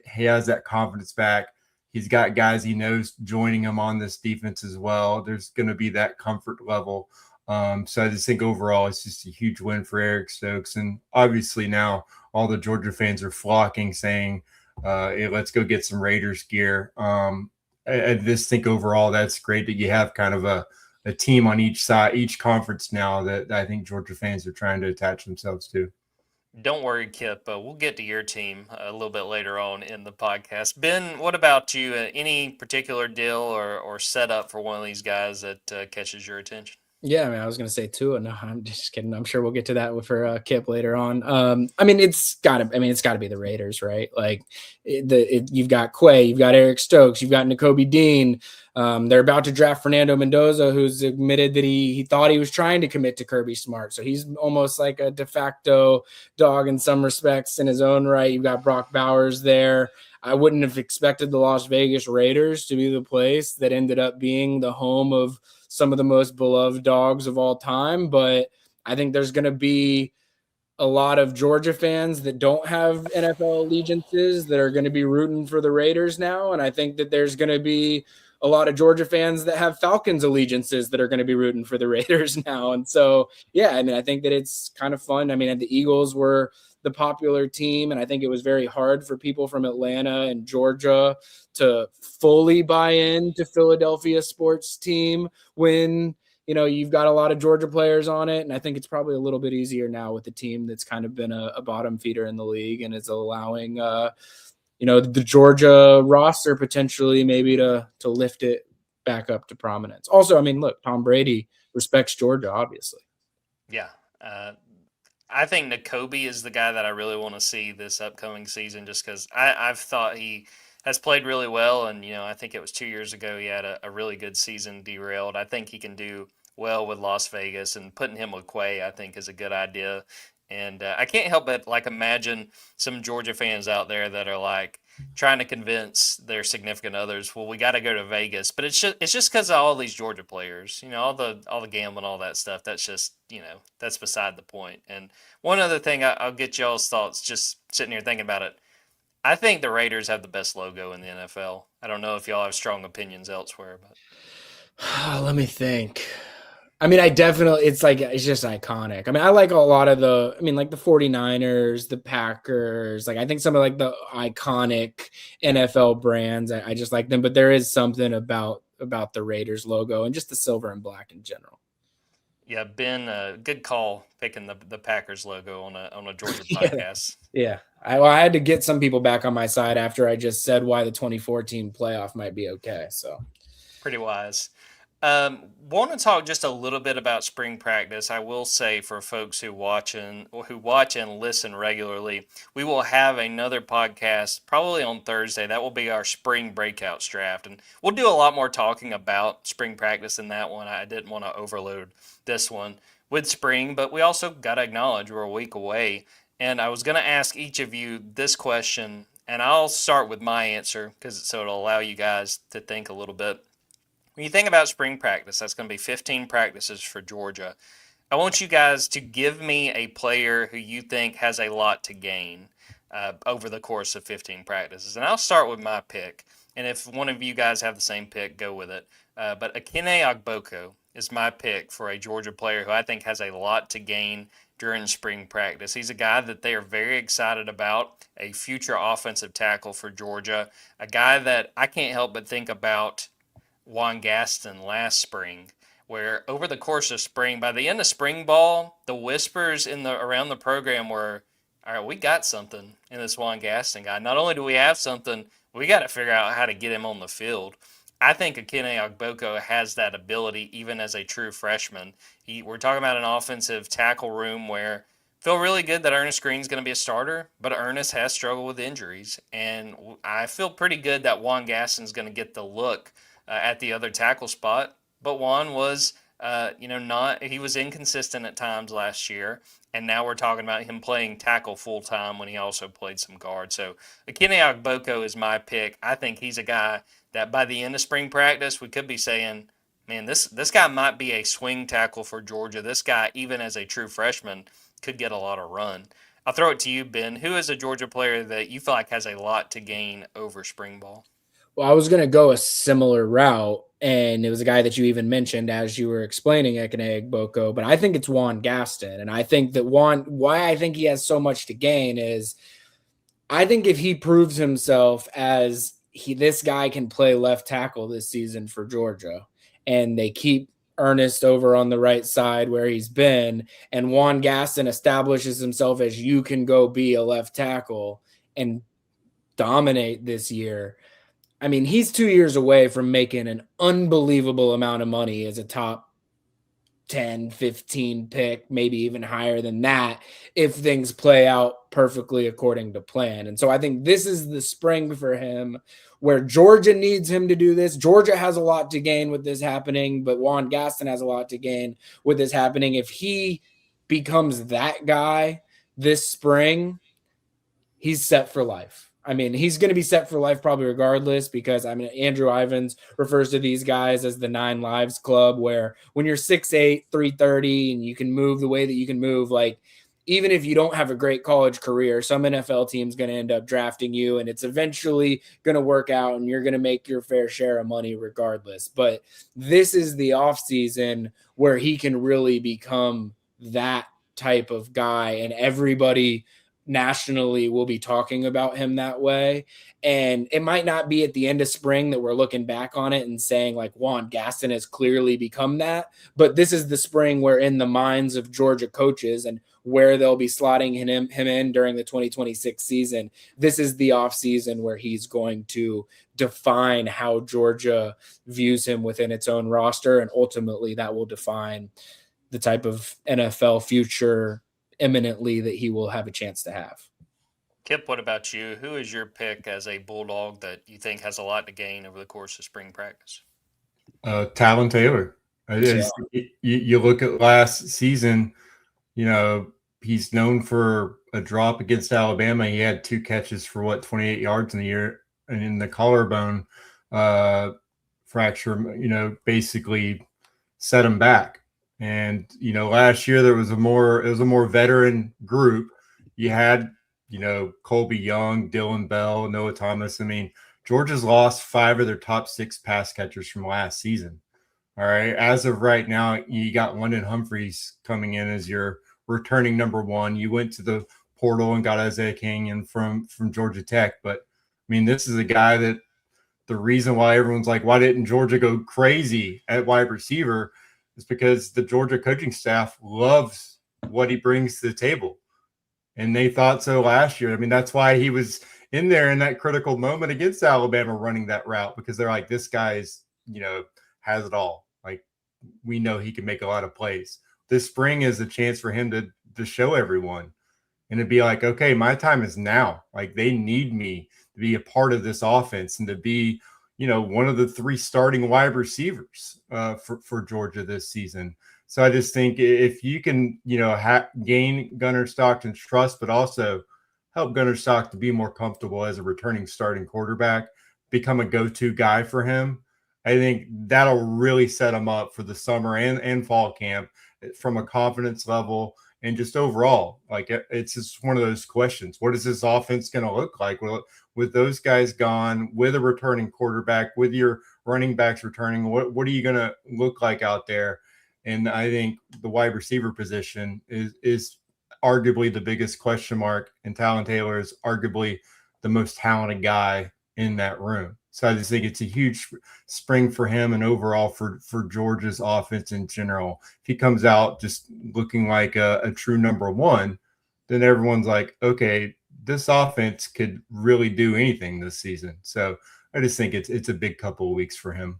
he has that confidence back. He's got guys he knows joining him on this defense as well. There's going to be that comfort level. So I just think overall it's just a huge win for Eric Stokes. And obviously now all the Georgia fans are flocking, saying, hey, let's go get some Raiders gear. I just think overall that's great that you have kind of a team on each side, each conference now, that I think Georgia fans are trying to attach themselves to. Don't worry, Kipp. We'll get to your team a little bit later on in the podcast. Ben, what about you? Any particular deal or setup for one of these guys that catches your attention? Yeah, I was going to say Tua. No, I'm just kidding. I'm sure we'll get to that for Kipp later on. It's got to be the Raiders, right? Like, you've got Quay, you've got Eric Stokes, you've got Nakobe Dean. They're about to draft Fernando Mendoza, who's admitted that he thought he was trying to commit to Kirby Smart. So he's almost like a de facto dog in some respects in his own right. You've got Brock Bowers there. I wouldn't have expected the Las Vegas Raiders to be the place that ended up being the home of some of the most beloved dogs of all time. But I think there's going to be a lot of Georgia fans that don't have NFL allegiances that are going to be rooting for the Raiders now. And I think that there's going to be a lot of Georgia fans that have Falcons allegiances that are going to be rooting for the Raiders now. And so, yeah, I think that it's kind of fun. The Eagles were the popular team, and I think it was very hard for people from Atlanta and Georgia to fully buy into Philadelphia sports team when, you've got a lot of Georgia players on it. And I think it's probably a little bit easier now with the team that's kind of been a bottom feeder in the league and is allowing, the Georgia roster potentially maybe to lift it back up to prominence. Also, look, Tom Brady respects Georgia, obviously. Yeah. I think Nakobe is the guy that I really want to see this upcoming season, just because I've thought he has played really well. And, I think it was 2 years ago he had a really good season derailed. I think he can do well with Las Vegas, and putting him with Quay, I think, is a good idea. And I can't help but imagine some Georgia fans out there that are like trying to convince their significant others, well, we got to go to Vegas. But it's just because of all these Georgia players, all the gambling, all that stuff. That's just that's beside the point. And one other thing, I'll get y'all's thoughts. Just sitting here thinking about it, I think the Raiders have the best logo in the NFL. I don't know if y'all have strong opinions elsewhere, but Let me think. I mean, it's just iconic. I mean, I like a lot of like the 49ers, the Packers. Like, I think some of like the iconic NFL brands, I just like them. But there is something about the Raiders logo and just the silver and black in general. yeah, Ben, good call picking the Packers logo on a Georgia podcast. Yeah. I had to get some people back on my side after I just said why the 2014 playoff might be okay. So Pretty wise. Want to talk just a little bit about spring practice. I will say, for folks who watch and listen regularly, we will have another podcast probably on Thursday. That will be our spring breakouts draft, and we'll do a lot more talking about spring practice in that one. I didn't want to overload this one with spring, but we also got to acknowledge we're a week away. And I was going to ask each of you this question, and I'll start with my answer so it'll allow you guys to think a little bit. When you think about spring practice, that's going to be 15 practices for Georgia. I want you guys to give me a player who you think has a lot to gain over the course of 15 practices. And I'll start with my pick. And if one of you guys have the same pick, go with it. But Akine Agboko is my pick for a Georgia player who I think has a lot to gain during spring practice. He's a guy that they are very excited about, a future offensive tackle for Georgia, a guy that I can't help but think about Juan Gaston last spring, where over the course of spring, by the end of spring ball, the whispers around the program were, all right, we got something in this Juan Gaston guy. Not only do we have something, we got to figure out how to get him on the field. I think Akine Agboko has that ability even as a true freshman. We're talking about an offensive tackle room where feel really good that Ernest Green's going to be a starter, but Ernest has struggled with injuries. And I feel pretty good that Juan Gaston's going to get the look at the other tackle spot. But Juan was, he was inconsistent at times last year. And now we're talking about him playing tackle full time when he also played some guard. So Akine Agboko is my pick. I think he's a guy that by the end of spring practice, we could be saying, man, this guy might be a swing tackle for Georgia. This guy, even as a true freshman, could get a lot of run. I'll throw it to you, Ben. Who is a Georgia player that you feel like has a lot to gain over spring ball? Well, I was going to go a similar route, and it was a guy that you even mentioned as you were explaining Akine Agboko, but I think it's Juan Gaston. And I think that why I think he has so much to gain is I think if he proves himself as this guy can play left tackle this season for Georgia, and they keep Ernest over on the right side where he's been, and Juan Gaston establishes himself as you can go be a left tackle and dominate this year. I mean, he's 2 years away from making an unbelievable amount of money as a top 10, 15 pick, maybe even higher than that, if things play out perfectly according to plan. And so I think this is the spring for him where Georgia needs him to do this. Georgia has a lot to gain with this happening, but Juan Gaston has a lot to gain with this happening. If he becomes that guy this spring, he's set for life. I mean, he's going to be set for life probably regardless, because Andrew Ivins refers to these guys as the 9 Lives Club, where when you're 6'8", 330, and you can move the way that you can move, like even if you don't have a great college career, some NFL team's going to end up drafting you, and it's eventually going to work out, and you're going to make your fair share of money regardless. But this is the offseason where he can really become that type of guy, and everybody nationally will be talking about him that way. And it might not be at the end of spring that we're looking back on it and saying like Juan Gaston has clearly become that, but this is the spring where in the minds of Georgia coaches and where they'll be slotting him in during the 2026 season, this is the offseason where he's going to define how Georgia views him within its own roster, and ultimately that will define the type of NFL future imminently that he will have a chance to have. Kipp, what about you? Who is your pick as a Bulldog that you think has a lot to gain over the course of spring practice? Talon Taylor. Yeah. You look at last season, he's known for a drop against Alabama. He had 2 catches for 28 yards in the year, and in the collarbone fracture, basically set him back. And last year it was a more veteran group. You had Colby Young, Dylan Bell, Noah Thomas. I mean, Georgia's lost 5 of their top 6 pass catchers from last season. All right. As of right now, you got London Humphreys coming in as your returning number 1. You went to the portal and got Isaiah Kenyon from Georgia Tech. But I mean, this is a guy that the reason why everyone's like, why didn't Georgia go crazy at wide receiver is because the Georgia coaching staff loves what he brings to the table. And they thought so last year. I mean, that's why he was in there in that critical moment against Alabama running that route, because they're like, this guy's, has it all. Like, we know he can make a lot of plays. This spring is a chance for him to show everyone and to be like, okay, my time is now. Like, they need me to be a part of this offense and to be, one of the 3 starting wide receivers for Georgia this season. So I just think if you can, gain Gunnar Stockton's trust, but also help Gunnar Stockton to be more comfortable as a returning starting quarterback, become a go-to guy for him, I think that'll really set him up for the summer and fall camp from a confidence level and just overall. Like, it's just one of those questions. What is this offense going to look like with those guys gone, with a returning quarterback, with your running backs returning? What are you going to look like out there? And I think the wide receiver position is arguably the biggest question mark, and Talon Taylor is arguably the most talented guy in that room. So I just think it's a huge spring for him and overall for Georgia's offense in general. If he comes out just looking like a true number 1, then everyone's like, okay, this offense could really do anything this season. So I just think it's a big couple of weeks for him.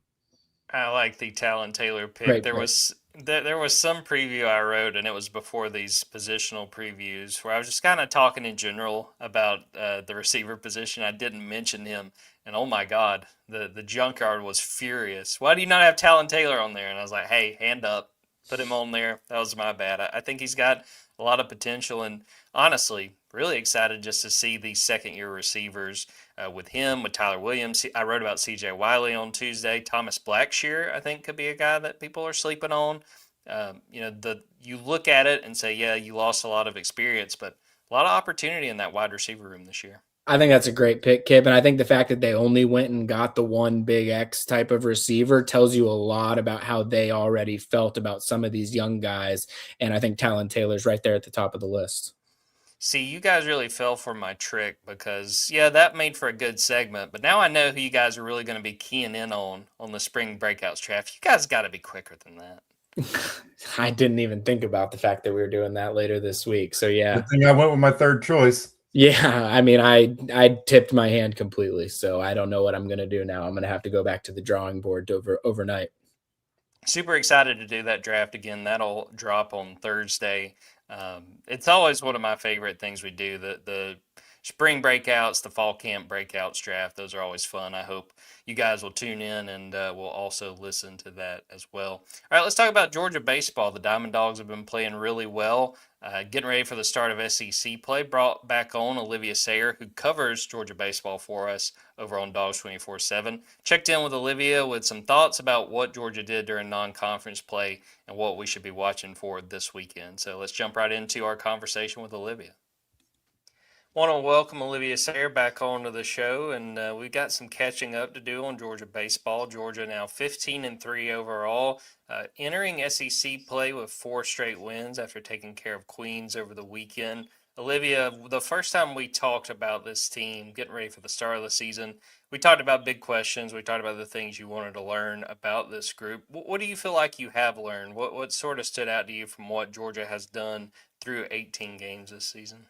I like the Talon Taylor pick. Great There pick. was some preview I wrote, and it was before these positional previews, where I was just kind of talking in general about the receiver position. I didn't mention him, and oh my God, the Junkyard was furious. Why do you not have Talon Taylor on there? And I was like, hey, hand up, put him on there. That was my bad. I think he's got a lot of potential, and honestly, really excited just to see these second-year receivers with him, with Tyler Williams. I wrote about C.J. Wiley on Tuesday. Thomas Blackshear, I think, could be a guy that people are sleeping on. You look at it and say, yeah, you lost a lot of experience, but a lot of opportunity in that wide receiver room this year. I think that's a great pick, Kip. And I think the fact that they only went and got the one big X type of receiver tells you a lot about how they already felt about some of these young guys. And I think Talon Taylor's right there at the top of the list. See, you guys really fell for my trick because, yeah, that made for a good segment. But now I know who you guys are really going to be keying in on the spring breakouts draft. You guys got to be quicker than that. I didn't even think about the fact that we were doing that later this week. So, yeah. Good thing I went with my third choice. Yeah, I mean, I tipped my hand completely, so I don't know what I'm going to do now. I'm going to have to go back to the drawing board overnight. Super excited to do that draft again. That'll drop on Thursday. It's always one of my favorite things we do. The spring breakouts, the fall camp breakouts draft, those are always fun. I hope you guys will tune in and will also listen to that as well. All right, let's talk about Georgia baseball. The Diamond Dogs have been playing really well. Getting ready for the start of SEC play. Brought back on Olivia Sayer, who covers Georgia baseball for us over on Dawgs 24/7. Checked in with Olivia with some thoughts about what Georgia did during non-conference play and what we should be watching for this weekend. So let's jump right into our conversation with Olivia. Want to welcome Olivia Sayer back onto the show, and we've got some catching up to do on Georgia baseball. Georgia now 15-3 overall, entering SEC play with 4 straight wins after taking care of Queens over the weekend. Olivia, the first time we talked about this team getting ready for the start of the season, we talked about big questions. We talked about the things you wanted to learn about this group. What do you feel like you have learned? What sort of stood out to you from what Georgia has done through 18 games this season?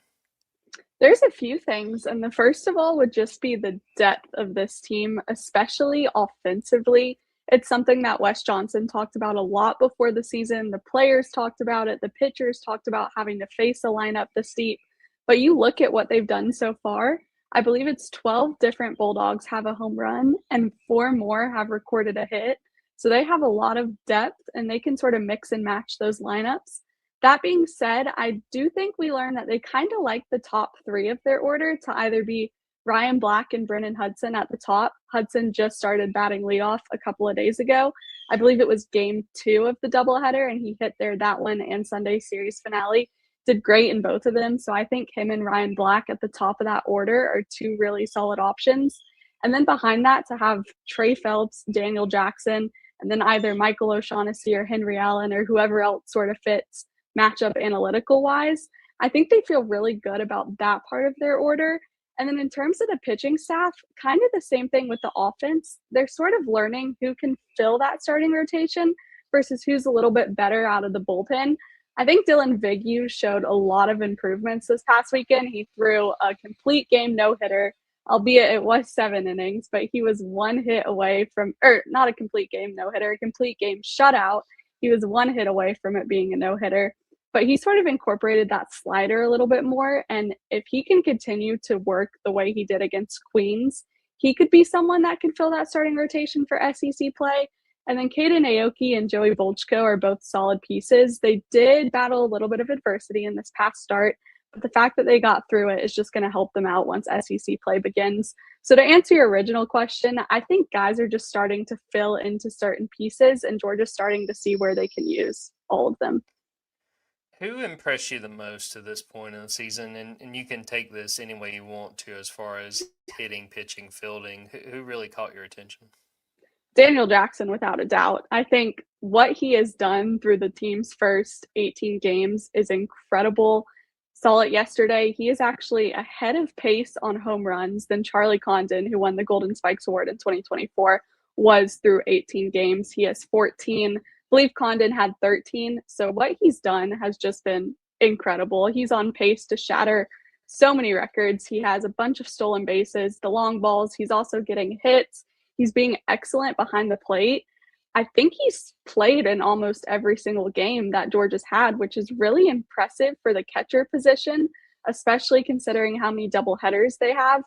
There's a few things, and the first of all would just be the depth of this team, especially offensively. It's something that Wes Johnson talked about a lot before the season. The players talked about it. The pitchers talked about having to face a lineup this deep. But you look at what they've done so far, I believe it's 12 different Bulldogs have a home run and 4 more have recorded a hit. So they have a lot of depth and they can sort of mix and match those lineups. That being said, I do think we learned that they kind of like the top 3 of their order to either be Ryan Black and Brennan Hudson at the top. Hudson just started batting leadoff a couple of days ago. I believe it was game 2 of the doubleheader, and he hit there that one and Sunday series finale. Did great in both of them. So I think him and Ryan Black at the top of that order are 2 really solid options. And then behind that, to have Trey Phelps, Daniel Jackson, and then either Michael O'Shaughnessy or Henry Allen or whoever else sort of fits matchup analytical wise, I think they feel really good about that part of their order. And then in terms of the pitching staff, kind of the same thing with the offense. They're sort of learning who can fill that starting rotation versus who's a little bit better out of the bullpen. I think Dylan Vignew showed a lot of improvements this past weekend. He threw a complete game no-hitter, albeit it was 7 innings, but he was 1 hit away from, or not a complete game no-hitter, a complete game shutout. He was 1 hit away from it being a no-hitter. But he sort of incorporated that slider a little bit more. And if he can continue to work the way he did against Queens, he could be someone that could fill that starting rotation for SEC play. And then Caden Aoki and Joey Volchko are both solid pieces. They did battle a little bit of adversity in this past start, but the fact that they got through it is just going to help them out once SEC play begins. So to answer your original question, I think guys are just starting to fill into certain pieces, and Georgia's starting to see where they can use all of them. Who impressed you the most to this point in the season? And you can take this any way you want to as far as hitting, pitching, fielding. Who really caught your attention? Daniel Jackson, without a doubt. I think what he has done through the team's first 18 games is incredible. Saw it yesterday. He is actually ahead of pace on home runs than Charlie Condon, who won the Golden Spikes Award in 2024, was through 18 games. He has 14. I believe Condon had 13. So what he's done has just been incredible. He's on pace to shatter so many records. He has a bunch of stolen bases, the long balls. He's also getting hits. He's being excellent behind the plate. I think he's played in almost every single game that Georgia's had, which is really impressive for the catcher position, especially considering how many doubleheaders they have.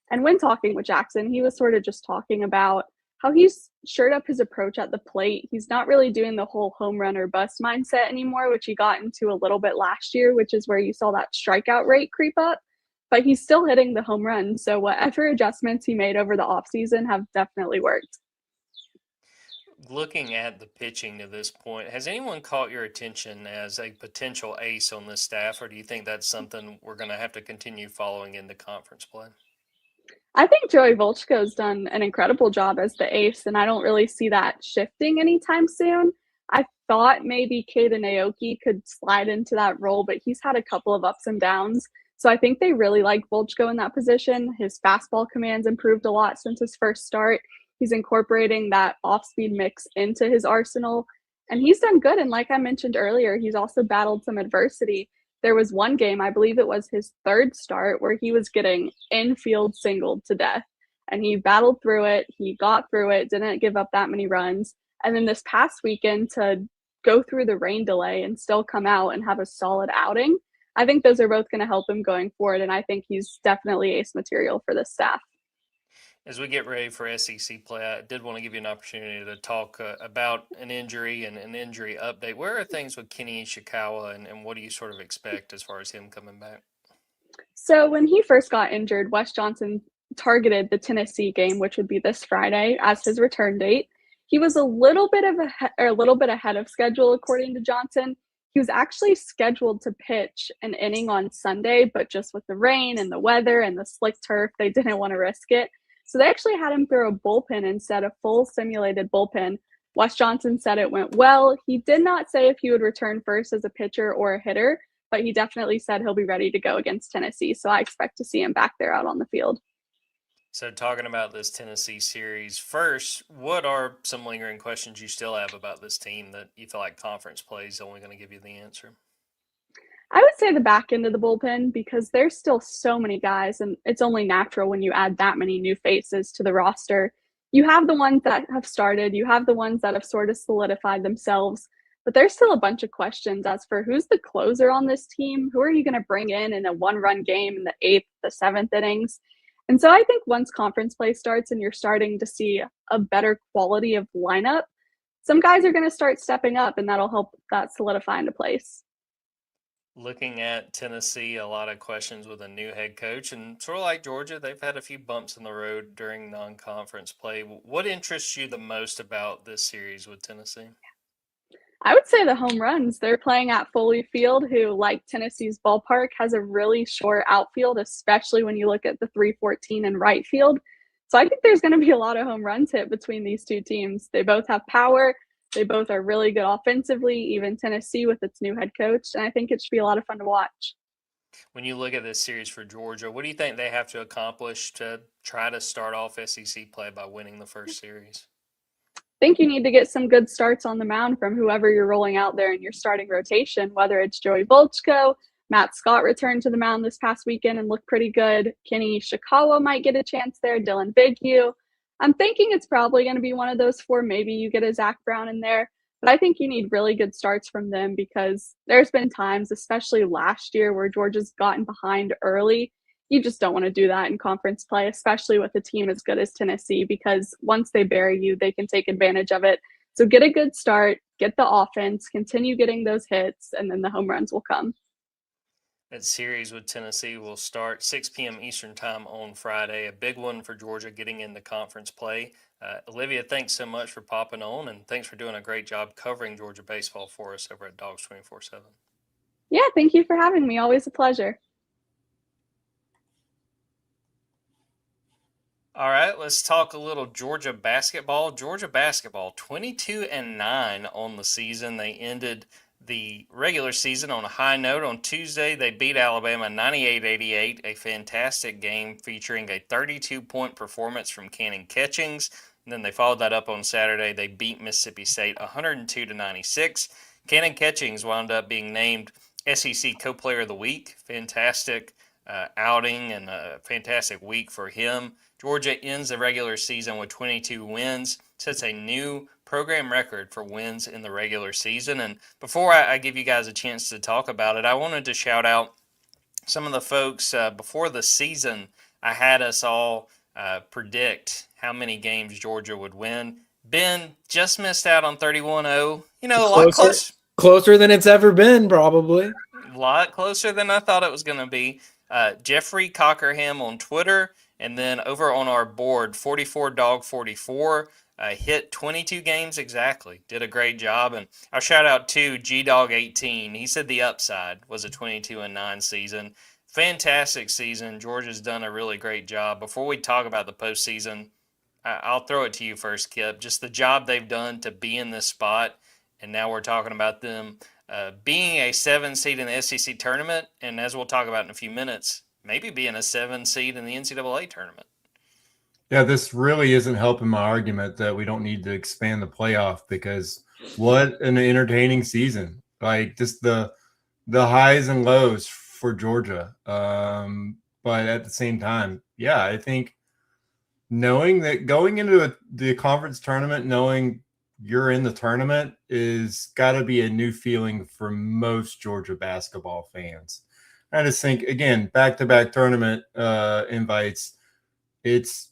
And when talking with Jackson, he was sort of just talking about how he's shored up his approach at the plate. He's not really doing the whole home run or bust mindset anymore, which he got into a little bit last year, which is where you saw that strikeout rate creep up. But he's still hitting the home run. So whatever adjustments he made over the offseason have definitely worked. Looking at the pitching to this point, has anyone caught your attention as a potential ace on this staff, or do you think that's something we're going to have to continue following into conference play? I think Joey Volchko's done an incredible job as the ace, and I don't really see that shifting anytime soon. I thought maybe Caden Aoki could slide into that role, but he's had a couple of ups and downs. So I think they really like Volchko in that position. His fastball command's improved a lot since his first start. He's incorporating that off-speed mix into his arsenal, and he's done good. And like I mentioned earlier, he's also battled some adversity. There was one game, I believe it was his third start, where he was getting infield singled to death, and he battled through it. He got through it, didn't give up that many runs. And then this past weekend, to go through the rain delay and still come out and have a solid outing, I think those are both going to help him going forward, and I think he's definitely ace material for this staff. As we get ready for SEC play, I did want to give you an opportunity to talk about an injury and an injury update. Where are things with Kenny Ishikawa, and what do you sort of expect as far as him coming back? So when he first got injured, Wes Johnson targeted the Tennessee game, which would be this Friday, as his return date. He was a little bit ahead of schedule, according to Johnson. He was actually scheduled to pitch an inning on Sunday, but just with the rain and the weather and the slick turf, they didn't want to risk it. So they actually had him throw a bullpen instead of full simulated bullpen. Wes Johnson said it went well. He did not say if he would return first as a pitcher or a hitter, but he definitely said he'll be ready to go against Tennessee. So I expect to see him back there out on the field. So talking about this Tennessee series, first, what are some lingering questions you still have about this team that you feel like conference play is only going to give you the answer? I would say the back end of the bullpen, because there's still so many guys, and it's only natural when you add that many new faces to the roster. You have the ones that have started, you have the ones that have sort of solidified themselves, But there's still a bunch of questions as for who's the closer on this team? Who are you going to bring in a one-run game in the 8th, the 7th innings? And so I think once conference play starts and you're starting to see a better quality of lineup, some guys are going to start stepping up, and that'll help that solidify into place. Looking at Tennessee, a lot of questions with a new head coach, and sort of like Georgia, they've had a few bumps in the road during non-conference play. What interests you the most about this series with Tennessee? I would say the home runs. They're playing at Foley Field, who, like Tennessee's ballpark, has a really short outfield, especially when you look at the 314 in right field. So I think there's going to be a lot of home runs hit between these two teams. They both have power. They both are really good offensively, even Tennessee with its new head coach. And I think it should be a lot of fun to watch. When you look at this series for Georgia, what do you think they have to accomplish to try to start off SEC play by winning the first series? I think you need to get some good starts on the mound from whoever you're rolling out there in your starting rotation, whether it's Joey Volchko, Matt Scott returned to the mound this past weekend and looked pretty good. Kenny Ishikawa might get a chance there. Dylan Bighue. I'm thinking it's probably going to be one of those 4. Maybe you get a Zach Brown in there. But I think you need really good starts from them because there's been times, especially last year, where Georgia's gotten behind early. You just don't want to do that in conference play, especially with a team as good as Tennessee, because once they bury you, they can take advantage of it. So get a good start, get the offense, continue getting those hits, and then the home runs will come. That series with Tennessee will start 6 p.m. Eastern time on Friday. A big one for Georgia getting into conference play. Olivia, thanks so much for popping on, and thanks for doing a great job covering Georgia baseball for us over at Dawgs 24/7. Yeah, thank you for having me. Always a pleasure. All right, let's talk a little Georgia basketball. Georgia basketball, 22-9 on the season. They ended the regular season on a high note. On Tuesday, they beat Alabama 98-88, a fantastic game featuring a 32-point performance from Cannon Catchings. And then they followed that up on Saturday. They beat Mississippi State 102-96. Cannon Catchings wound up being named SEC Co-Player of the Week. Fantastic outing and a fantastic week for him. Georgia ends the regular season with 22 wins, sets a new program record for wins in the regular season. And before I give you guys a chance to talk about it, I wanted to shout out some of the folks before the season. I had us all predict how many games Georgia would win. Ben just missed out on 31-0. You know, a lot closer than it's ever been, probably. A lot closer than I thought it was going to be. Jeffrey Cockerham on Twitter, and then over on our board, 44 Dog 44, hit 22 games exactly. Did a great job. And I'll shout out to G-Dog 18. He said the upside was a 22-9 season. Fantastic season. Georgia's done a really great job. Before we talk about the postseason, I'll throw it to you first, Kipp. Just the job they've done to be in this spot, and now we're talking about them being a 7 seed in the SEC tournament, and as we'll talk about in a few minutes, maybe being a 7 seed in the NCAA tournament. Yeah, this really isn't helping my argument that we don't need to expand the playoff, because what an entertaining season. Like, just the highs and lows for Georgia. But at the same time, yeah, I think knowing that going into the conference tournament, knowing you're in the tournament is got to be a new feeling for most Georgia basketball fans. I just think, again, back-to-back tournament invites, it's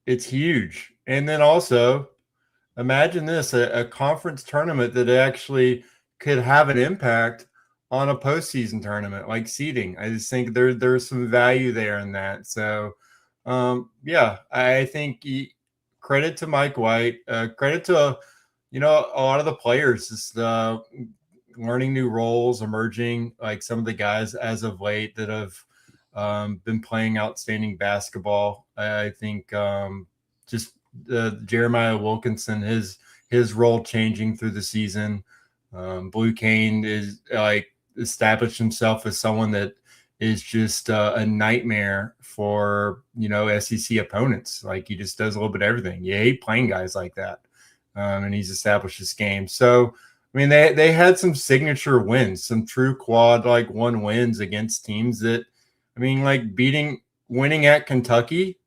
huge. And then also, imagine this, a conference tournament that actually could have an impact on a postseason tournament, like seeding. I just think there's some value there in that. So, yeah, I think credit to Mike White, credit to, a lot of the players, just learning new roles, emerging, like some of the guys as of late that have been playing outstanding basketball. I think just Jeremiah Wilkinson, his role changing through the season. Blue Cane is established himself as someone that is just a nightmare for, SEC opponents. Like, he just does a little bit of everything. You hate playing guys like that. And he's established his game. So, I mean, they had some signature wins, some true quad one wins against teams that, I mean, winning at Kentucky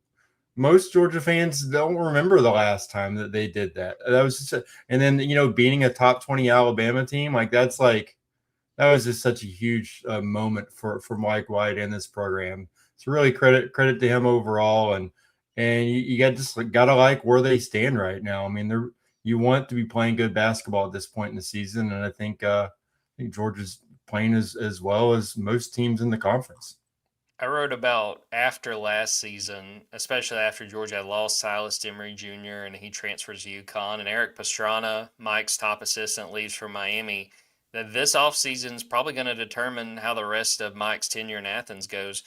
most Georgia fans don't remember the last time that they did that. That was just and then, beating a top 20 Alabama team, that was just such a huge moment for Mike White and this program. So really credit to him overall, and you gotta like where they stand right now. I mean, you want to be playing good basketball at this point in the season, and I think Georgia's playing as well as most teams in the conference. I wrote about after last season, especially after Georgia had lost Silas Demery Jr. and he transfers to UConn, and Eric Pastrana, Mike's top assistant, leaves for Miami, that this offseason is probably going to determine how the rest of Mike's tenure in Athens goes.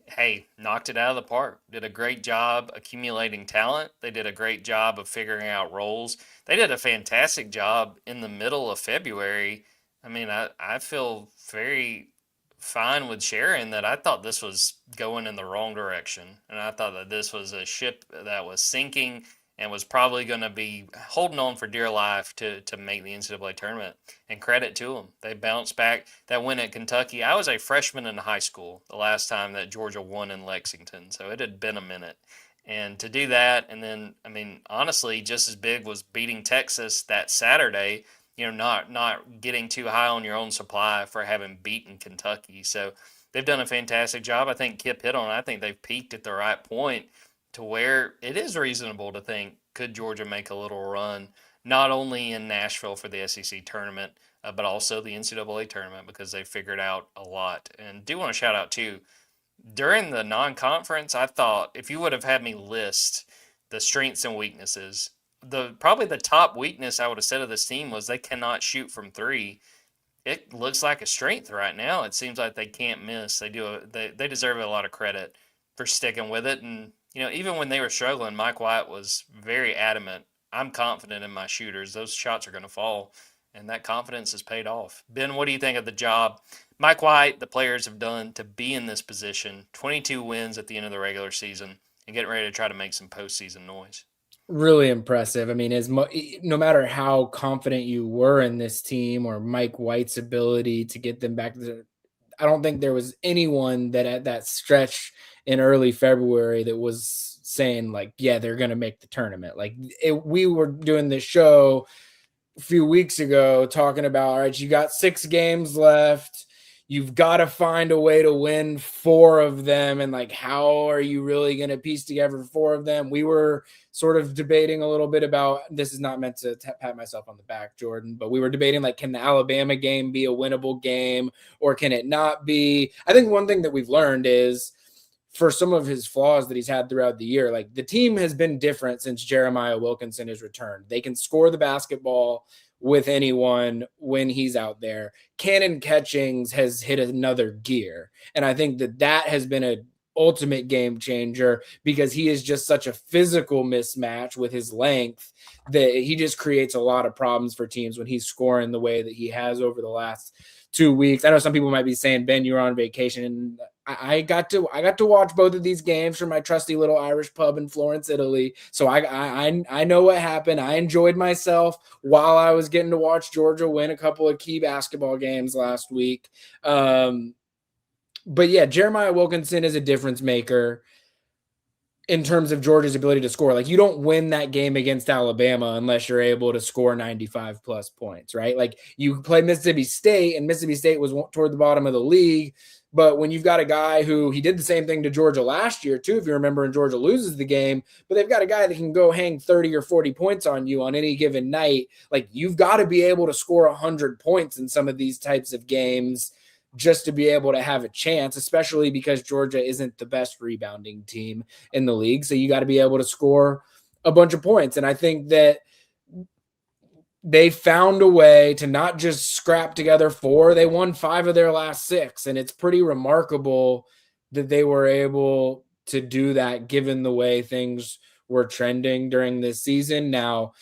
Hey, knocked it out of the park. Did a great job accumulating talent. They did a great job of figuring out roles. They did a fantastic job in the middle of February. I mean, I feel very fine with sharing that I thought this was going in the wrong direction. And I thought that this was a ship that was sinking and was probably going to be holding on for dear life to make the NCAA tournament. And credit to them. They bounced back. That win at Kentucky. I was a freshman in high school the last time that Georgia won in Lexington. So it had been a minute. And to do that, and then, I mean, honestly, just as big was beating Texas that Saturday, not getting too high on your own supply for having beaten Kentucky. So they've done a fantastic job. I think Kipp hit on it. I think they've peaked at the right point to where it is reasonable to think, could Georgia make a little run, not only in Nashville for the SEC tournament, but also the NCAA tournament, because they figured out a lot. And do want to shout out too, during the non-conference, I thought if you would have had me list the strengths and weaknesses, probably the top weakness I would have said of this team was they cannot shoot from three. It looks like a strength right now. It seems like they can't miss. They deserve a lot of credit for sticking with it. And even when they were struggling, Mike White was very adamant. I'm confident in my shooters. Those shots are going to fall, and that confidence has paid off. Ben, what do you think of the job Mike White, the players have done to be in this position? 22 wins at the end of the regular season and getting ready to try to make some postseason noise. Really impressive. I mean, no matter how confident you were in this team or Mike White's ability to get them back I don't think there was anyone that at that stretch in early February that was saying like, yeah, they're going to make the tournament. Like we were doing this show a few weeks ago talking about, all right, you got 6 games left. You've got to find a way to win 4 of them. And like, how are you really going to piece together 4 of them? We were sort of debating a little bit about, this is not meant to pat myself on the back, Jordan, but we were debating like, can the Alabama game be a winnable game or can it not be? I think one thing that we've learned is, for some of his flaws that he's had throughout the year, like the team has been different since Jeremiah Wilkinson has returned. They can score the basketball with anyone when he's out there. Cannon Catchings has hit another gear. And I think that has been an ultimate game changer because he is just such a physical mismatch with his length that he just creates a lot of problems for teams when he's scoring the way that he has over the last 2 weeks. I know some people might be saying, Ben, you were on vacation, and I got to watch both of these games from my trusty little Irish pub in Florence, Italy. So I know what happened. I enjoyed myself while I was getting to watch Georgia win a couple of key basketball games last week. But yeah, Jeremiah Wilkinson is a difference maker in terms of Georgia's ability to score. Like, you don't win that game against Alabama unless you're able to score 95 plus points, right? Like, you play Mississippi State, and Mississippi State was toward the bottom of the league. But when you've got a guy who, he did the same thing to Georgia last year too, if you remember, and Georgia loses the game, but they've got a guy that can go hang 30 or 40 points on you on any given night. Like, you've got to be able to score 100 points in some of these types of games just to be able to have a chance, especially because Georgia isn't the best rebounding team in the league. So you got to be able to score a bunch of points. And I think that they found a way to not just scrap together 4, they won 5 of their last 6. And it's pretty remarkable that they were able to do that given the way things were trending during this season. Now,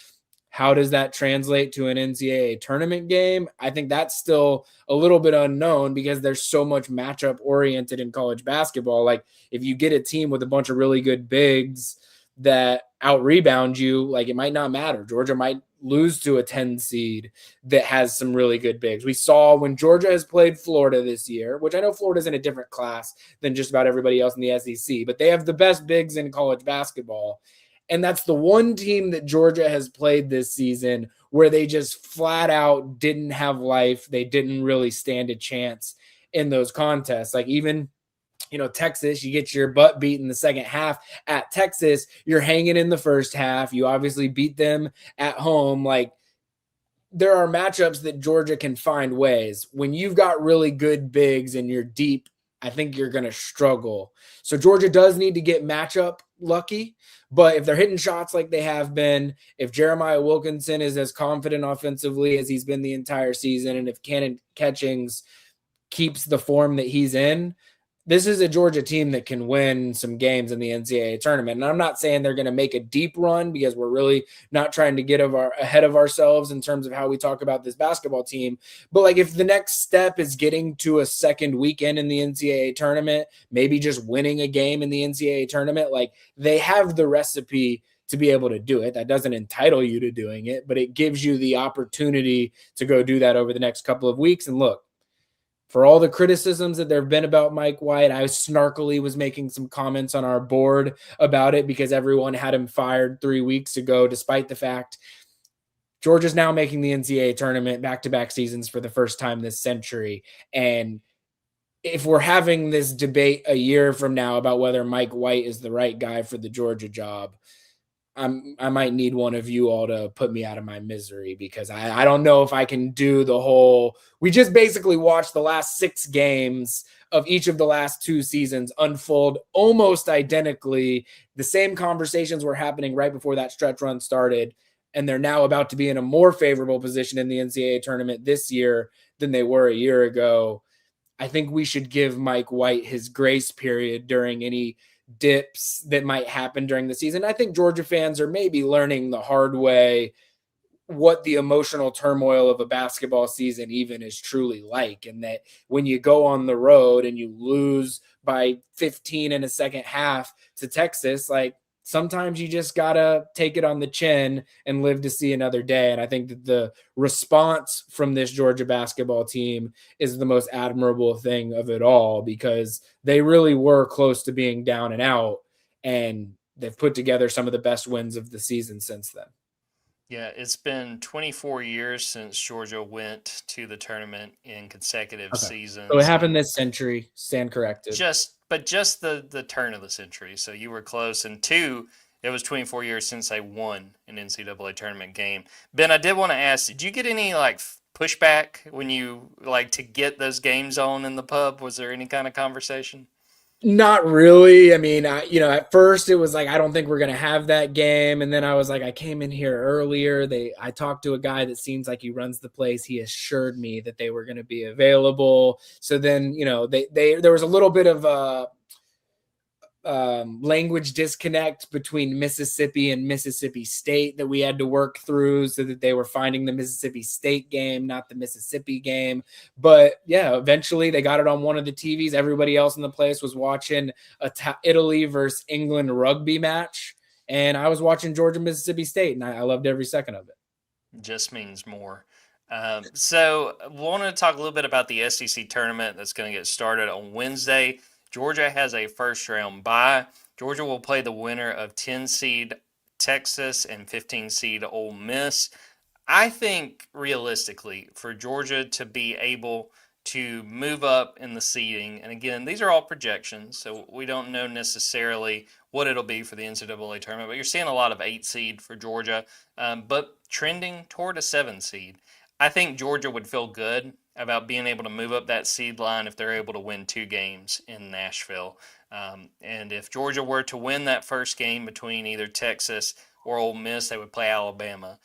how does that translate to an NCAA tournament game? I think that's still a little bit unknown because there's so much matchup oriented in college basketball. Like, if you get a team with a bunch of really good bigs that out rebound you, like it might not matter. Georgia might lose to a 10 seed that has some really good bigs. We saw when Georgia has played Florida this year, which I know Florida's in a different class than just about everybody else in the SEC, but they have the best bigs in college basketball. And that's the one team that Georgia has played this season where they just flat out didn't have life. They didn't really stand a chance in those contests. Like even, Texas, you get your butt beat in the second half at Texas. You're hanging in the first half. You obviously beat them at home. Like there are matchups that Georgia can find ways. When you've got really good bigs and you're deep, I think you're going to struggle. So Georgia does need to get matchup lucky, but if they're hitting shots like they have been, if Jeremiah Wilkinson is as confident offensively as he's been the entire season, and if Cannon Catchings keeps the form that he's in, this is a Georgia team that can win some games in the NCAA tournament. And I'm not saying they're going to make a deep run because we're really not trying to get ahead of ourselves in terms of how we talk about this basketball team. But like if the next step is getting to a second weekend in the NCAA tournament, maybe just winning a game in the NCAA tournament, like they have the recipe to be able to do it. That doesn't entitle you to doing it, but it gives you the opportunity to go do that over the next couple of weeks. And look, for all the criticisms that there have been about Mike White, I snarkily was making some comments on our board about it because everyone had him fired 3 weeks ago, despite the fact Georgia's now making the NCAA tournament back-to-back seasons for the first time this century. And if we're having this debate a year from now about whether Mike White is the right guy for the Georgia job, I might need one of you all to put me out of my misery because I don't know if I can do the whole. We just basically watched the last 6 games of each of the last 2 seasons unfold almost identically. The same conversations were happening right before that stretch run started, and they're now about to be in a more favorable position in the NCAA tournament this year than they were a year ago. I think we should give Mike White his grace period during any dips that might happen during the season. I think Georgia fans are maybe learning the hard way what the emotional turmoil of a basketball season even is truly like, and that when you go on the road and you lose by 15 in a second half to Texas, like sometimes you just gotta take it on the chin and live to see another day. And I think that the response from this Georgia basketball team is the most admirable thing of it all, because they really were close to being down and out, and they've put together some of the best wins of the season since then. Yeah, it's been 24 years since Georgia went to the tournament in consecutive seasons. So it happened this century. Stand corrected. Just the turn of the century. So you were close. And 2, it was 24 years since they won an NCAA tournament game. Ben, I did want to ask, did you get any like pushback when you like to get those games on in the pub? Was there any kind of conversation? Not really. I mean, at first it was like, I don't think we're going to have that game. And then I was like, I came in here earlier. I talked to a guy that seems like he runs the place. He assured me that they were going to be available. So then, there was a little bit of language disconnect between Mississippi and Mississippi State that we had to work through, so that they were finding the Mississippi State game, not the Mississippi game. But yeah, eventually they got it on one of the TVs. Everybody else in the place was watching Italy versus England rugby match, and I was watching Georgia Mississippi State, and I loved every second of it. Just means more. So I want to talk a little bit about the SEC tournament that's going to get started on Wednesday. Georgia has a first-round bye. Georgia will play the winner of 10-seed Texas and 15-seed Ole Miss. I think, realistically, for Georgia to be able to move up in the seeding, and again, these are all projections, so we don't know necessarily what it'll be for the NCAA tournament, but you're seeing a lot of 8-seed for Georgia, but trending toward a 7-seed. I think Georgia would feel good about being able to move up that seed line if they're able to win 2 games in Nashville. And if Georgia were to win that first game between either Texas or Ole Miss, they would play Alabama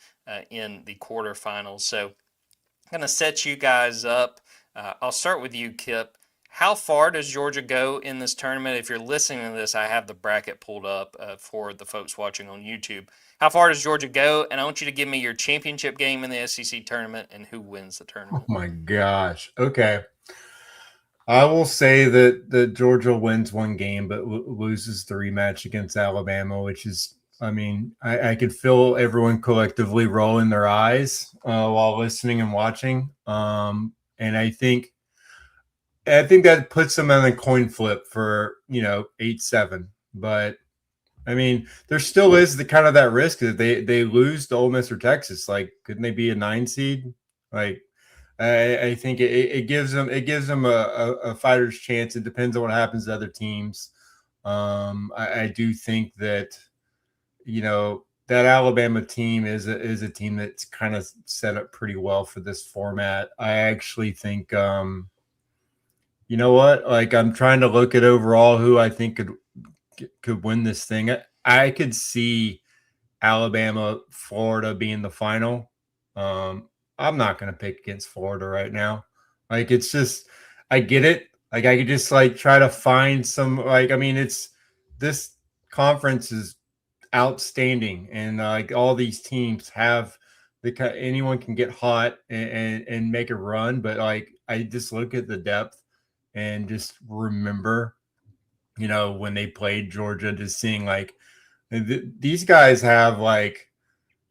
in the quarterfinals. So I'm going to set you guys up. I'll start with you, Kipp. How far does Georgia go in this tournament? If you're listening to this, I have the bracket pulled up for the folks watching on YouTube. How far does Georgia go? And I want you to give me your championship game in the SEC tournament and who wins the tournament. Oh, my gosh. Okay. I will say that Georgia wins 1 game but loses the rematch against Alabama, which is I mean, I could feel everyone collectively rolling their eyes while listening and watching. And I think that puts them on a coin flip for 8-7. But I mean, there still is the kind of that risk that they lose to Ole Miss or Texas. Like, couldn't they be a 9 seed? Like, I think it gives them a fighter's chance. It depends on what happens to other teams. I do think that that Alabama team is a team that's kind of set up pretty well for this format. I actually think, you know what? Like, I'm trying to look at overall who I think could win this thing. I could see Alabama, Florida being the final. I'm not going to pick against Florida right now. Like, it's just, I get it. Like, I could just try to find some, I mean, this conference is outstanding, and all these teams have anyone can get hot and make a run, but I just look at the depth and just remember when they played Georgia, just seeing these guys have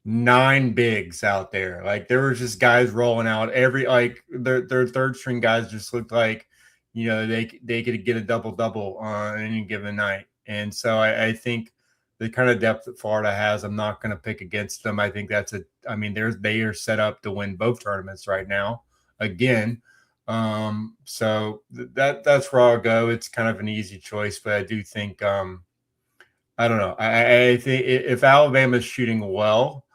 9 bigs out there. Like, there was just guys rolling out every their third string guys just looked like they could get a double on any given night. And so I think the kind of depth that Florida has, I'm not going to pick against them. I think they are set up to win both tournaments right now again. So that's where I'll go. It's kind of an easy choice, but I do think I don't know. I think if Alabama's shooting well,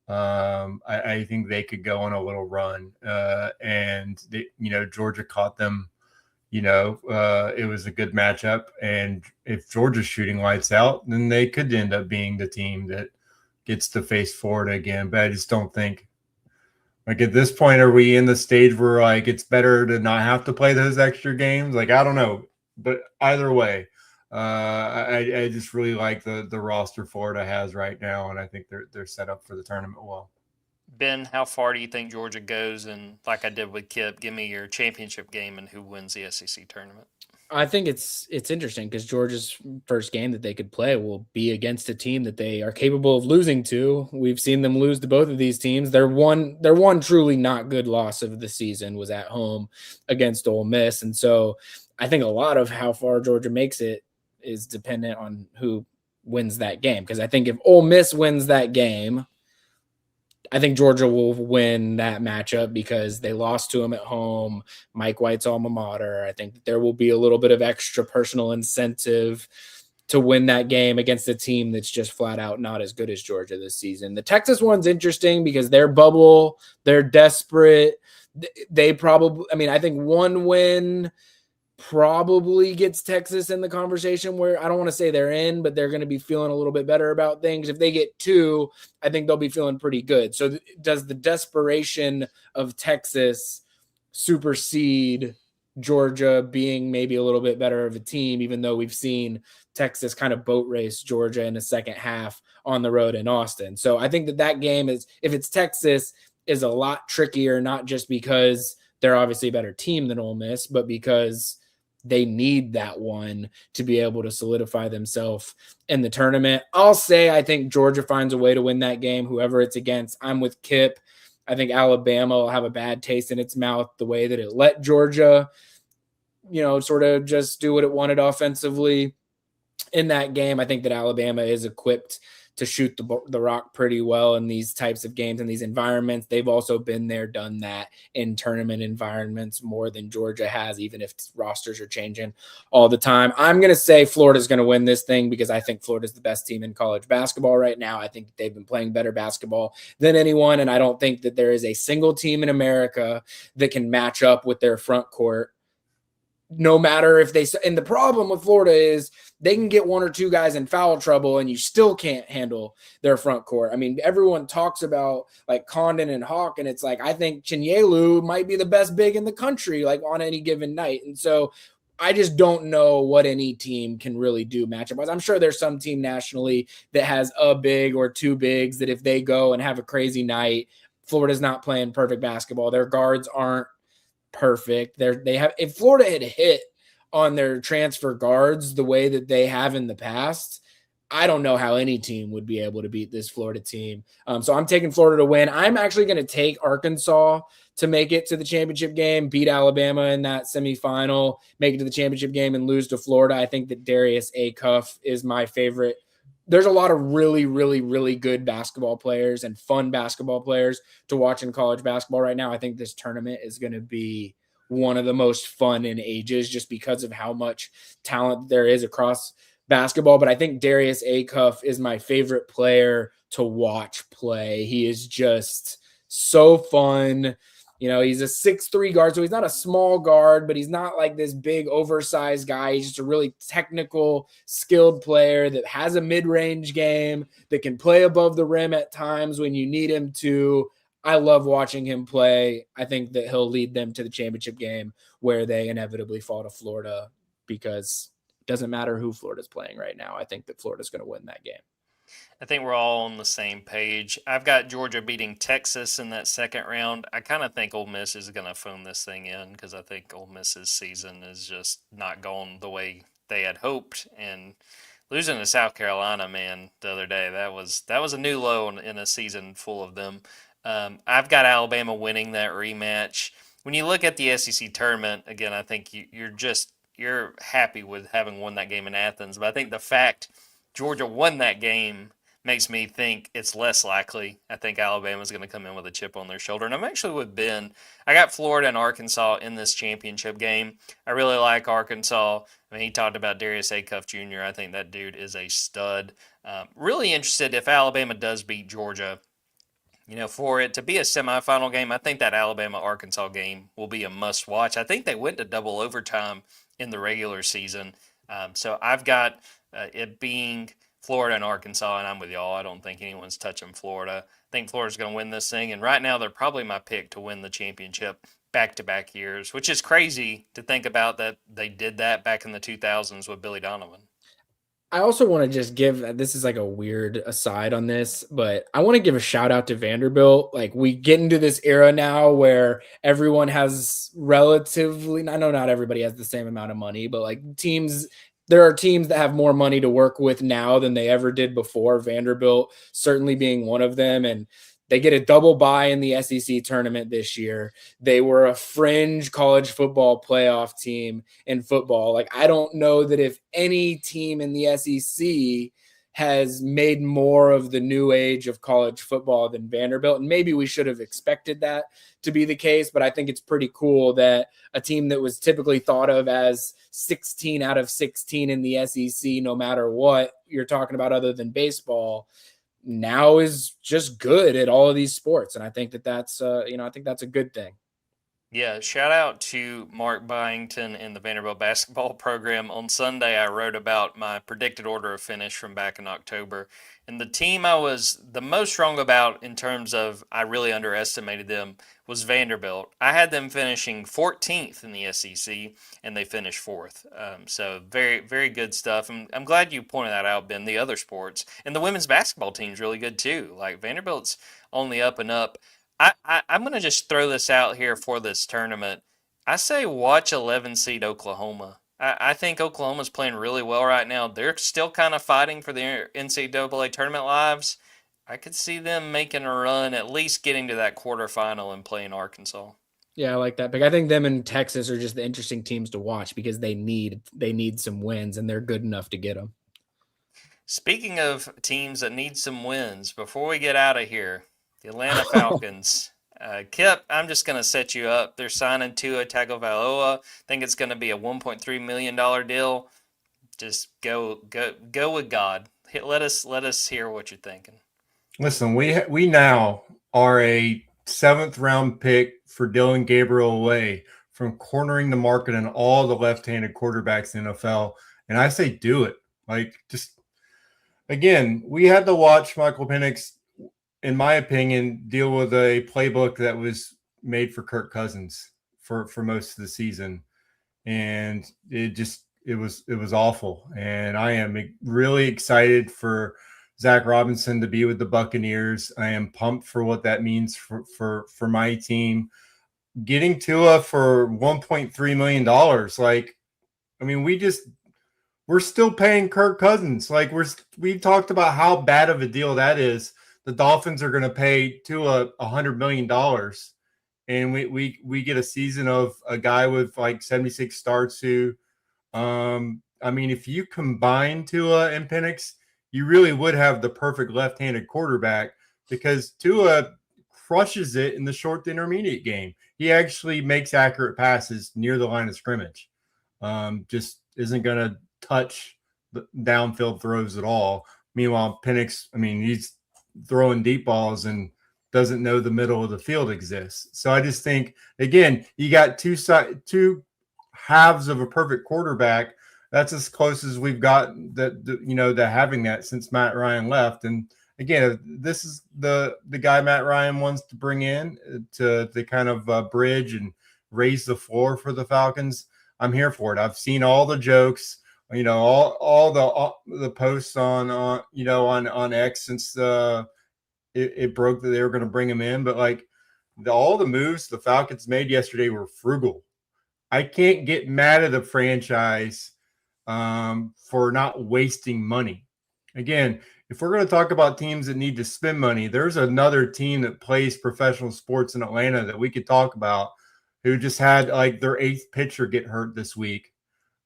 I think they could go on a little run. And Georgia caught them. It was a good matchup, and if Georgia's shooting lights out, then they could end up being the team that gets to face Florida again. But I just don't think, at this point, are we in the stage where it's better to not have to play those extra games? I don't know, but either way, I just really like the roster Florida has right now, and I think they're set up for the tournament well. Ben, how far do you think Georgia goes? And like I did with Kipp, give me your championship game and who wins the SEC tournament. I think it's interesting because Georgia's first game that they could play will be against a team that they are capable of losing to. We've seen them lose to both of these teams. Their one truly not good loss of the season was at home against Ole Miss. And so I think a lot of how far Georgia makes it is dependent on who wins that game. Because I think if Ole Miss wins that game, I think Georgia will win that matchup because they lost to him at home, Mike White's alma mater. I think that there will be a little bit of extra personal incentive to win that game against a team that's just flat out not as good as Georgia this season. The Texas one's interesting because they're bubble, they're desperate. They probably, I think one win probably gets Texas in the conversation where I don't want to say they're in, but they're going to be feeling a little bit better about things. If they get 2, I think they'll be feeling pretty good. So does the desperation of Texas supersede Georgia being maybe a little bit better of a team, even though we've seen Texas kind of boat race Georgia in the second half on the road in Austin? So I think that game is, if it's Texas, is a lot trickier, not just because they're obviously a better team than Ole Miss, but because they need that one to be able to solidify themselves in the tournament. I'll say I think Georgia finds a way to win that game, whoever it's against. I'm with Kipp. I think Alabama will have a bad taste in its mouth the way that it let Georgia, sort of just do what it wanted offensively in that game. I think that Alabama is equipped to shoot the rock pretty well in these types of games and these environments. They've also been there, done that in tournament environments more than Georgia has, even if rosters are changing all the time. I'm going to say Florida's going to win this thing because I think Florida's the best team in college basketball right now. I think they've been playing better basketball than anyone, and I don't think that there is a single team in America that can match up with their front court, no matter if they – and the problem with Florida is they can get 1 or 2 guys in foul trouble and you still can't handle their front court. Everyone talks about Condon and Hawk, and it's I think Chinyelu might be the best big in the country on any given night. And so I just don't know what any team can really do matchup-wise. I'm sure there's some team nationally that has a big or 2 bigs that if they go and have a crazy night, Florida's not playing perfect basketball. Their guards aren't perfect. If Florida had hit on their transfer guards the way that they have in the past, I don't know how any team would be able to beat this Florida team. So I'm taking Florida to win. I'm actually going to take Arkansas to make it to the championship game, beat Alabama in that semifinal, make it to the championship game, and lose to Florida. I think that Darius Acuff is my favorite. There's a lot of really, really, really good basketball players and fun basketball players to watch in college basketball right now. I think this tournament is going to be one of the most fun in ages just because of how much talent there is across basketball. But I think Darius Acuff is my favorite player to watch play. He is just so fun. You know, he's a 6'3" guard, so he's not a small guard, but he's not like this big oversized guy. He's just a really technical, skilled player that has a mid-range game, that can play above the rim at times when you need him to. I love watching him play. I think that he'll lead them to the championship game where they inevitably fall to Florida, because it doesn't matter who Florida's playing right now. I think that Florida's going to win that game. I think we're all on the same page. I've got Georgia beating Texas in that second round. I kind of think Ole Miss is going to phone this thing in, because I think Ole Miss's season is just not going the way they had hoped. And losing to South Carolina, man, the other day, that was a new low in a season full of them. I've got Alabama winning that rematch. When you look at the SEC tournament, again, I think you're happy with having won that game in Athens. But I think the fact Georgia won that game makes me think it's less likely. I think Alabama's going to come in with a chip on their shoulder. And I'm actually with Ben. I got Florida and Arkansas in this championship game. I really like Arkansas. I mean, he talked about Darius Acuff Jr. I think that dude is a stud. Really interested if Alabama does beat Georgia. You know, for it to be a semifinal game, I think that Alabama-Arkansas game will be a must-watch. I think they went to double overtime in the regular season. So I've got it being Florida and Arkansas, and I'm with y'all. I don't think anyone's touching Florida. I think Florida's going to win this thing, and right now they're probably my pick to win the championship back-to-back years, which is crazy to think about that they did that back in the 2000s with Billy Donovan. I also want to just give, this is like a weird aside on this, but I want to give a shout out to Vanderbilt. Like, we get into this era now where everyone has relatively, I know not everybody has the same amount of money, but like there are teams that have more money to work with now than they ever did before. Vanderbilt certainly being one of them. And they get a double bye in the SEC tournament this year. They were a fringe college football playoff team in football. Like, I don't know that if any team in the SEC has made more of the new age of college football than Vanderbilt. And maybe we should have expected that to be the case, but I think it's pretty cool that a team that was typically thought of as 16 out of 16 in the SEC, no matter what you're talking about other than baseball, now is just good at all of these sports. And I think that's I think that's a good thing. Yeah, shout out to Mark Byington and the Vanderbilt basketball program. On Sunday, I wrote about my predicted order of finish from back in October. And the team I was the most wrong about in terms of I really underestimated them was Vanderbilt. I had them finishing 14th in the SEC, and they finished 4th. So very, very good stuff. And I'm glad you pointed that out, Ben, the other sports. And the women's basketball team's really good, too. Like, Vanderbilt's on the up and up. I'm going to just throw this out here for this tournament. I say watch 11 seed Oklahoma. I think Oklahoma's playing really well right now. They're still kind of fighting for the NCAA tournament lives. I could see them making a run, at least getting to that quarterfinal and playing Arkansas. Yeah, I like that pick. I think them and Texas are just the interesting teams to watch because they need some wins, and they're good enough to get them. Speaking of teams that need some wins, before we get out of here, the Atlanta Falcons. Kipp, I'm just going to set you up. They're signing Tua Tagovailoa. I think it's going to be a $1.3 million deal. Just go with God. Let us hear what you're thinking. Listen, we now are a 7th round pick for Dylan Gabriel away from cornering the market on all the left-handed quarterbacks in the NFL. And I say do it. Like, just, again, we had to watch Michael Penix, in my opinion, deal with a playbook that was made for Kirk Cousins for most of the season. And it was awful. And I am really excited for Zach Robinson to be with the Buccaneers. I am pumped for what that means for my team. Getting Tua for $1.3 million. Like, I mean, we we're still paying Kirk Cousins. Like we've talked about how bad of a deal that is. The Dolphins are going to pay Tua $100 million, and we get a season of a guy with like 76 starts who, I mean, if you combine Tua and Penix, you really would have the perfect left-handed quarterback because Tua crushes it in the short to intermediate game. He actually makes accurate passes near the line of scrimmage. Just isn't going to touch the downfield throws at all. Meanwhile, Penix, I mean, he's throwing deep balls and doesn't know the middle of the field exists. So I just think, again, you got two halves of a perfect quarterback. That's as close as we've got to having that since Matt Ryan left. And again, this is the guy Matt Ryan wants to bring in to kind of bridge and raise the floor for the Falcons. I'm here for it. I've seen all the jokes, all the posts on X since it broke that they were going to bring him in. But like all the moves the Falcons made yesterday were frugal. I can't get mad at the franchise for not wasting money. Again, if we're going to talk about teams that need to spend money, there's another team that plays professional sports in Atlanta that we could talk about who just had like their 8th pitcher get hurt this week.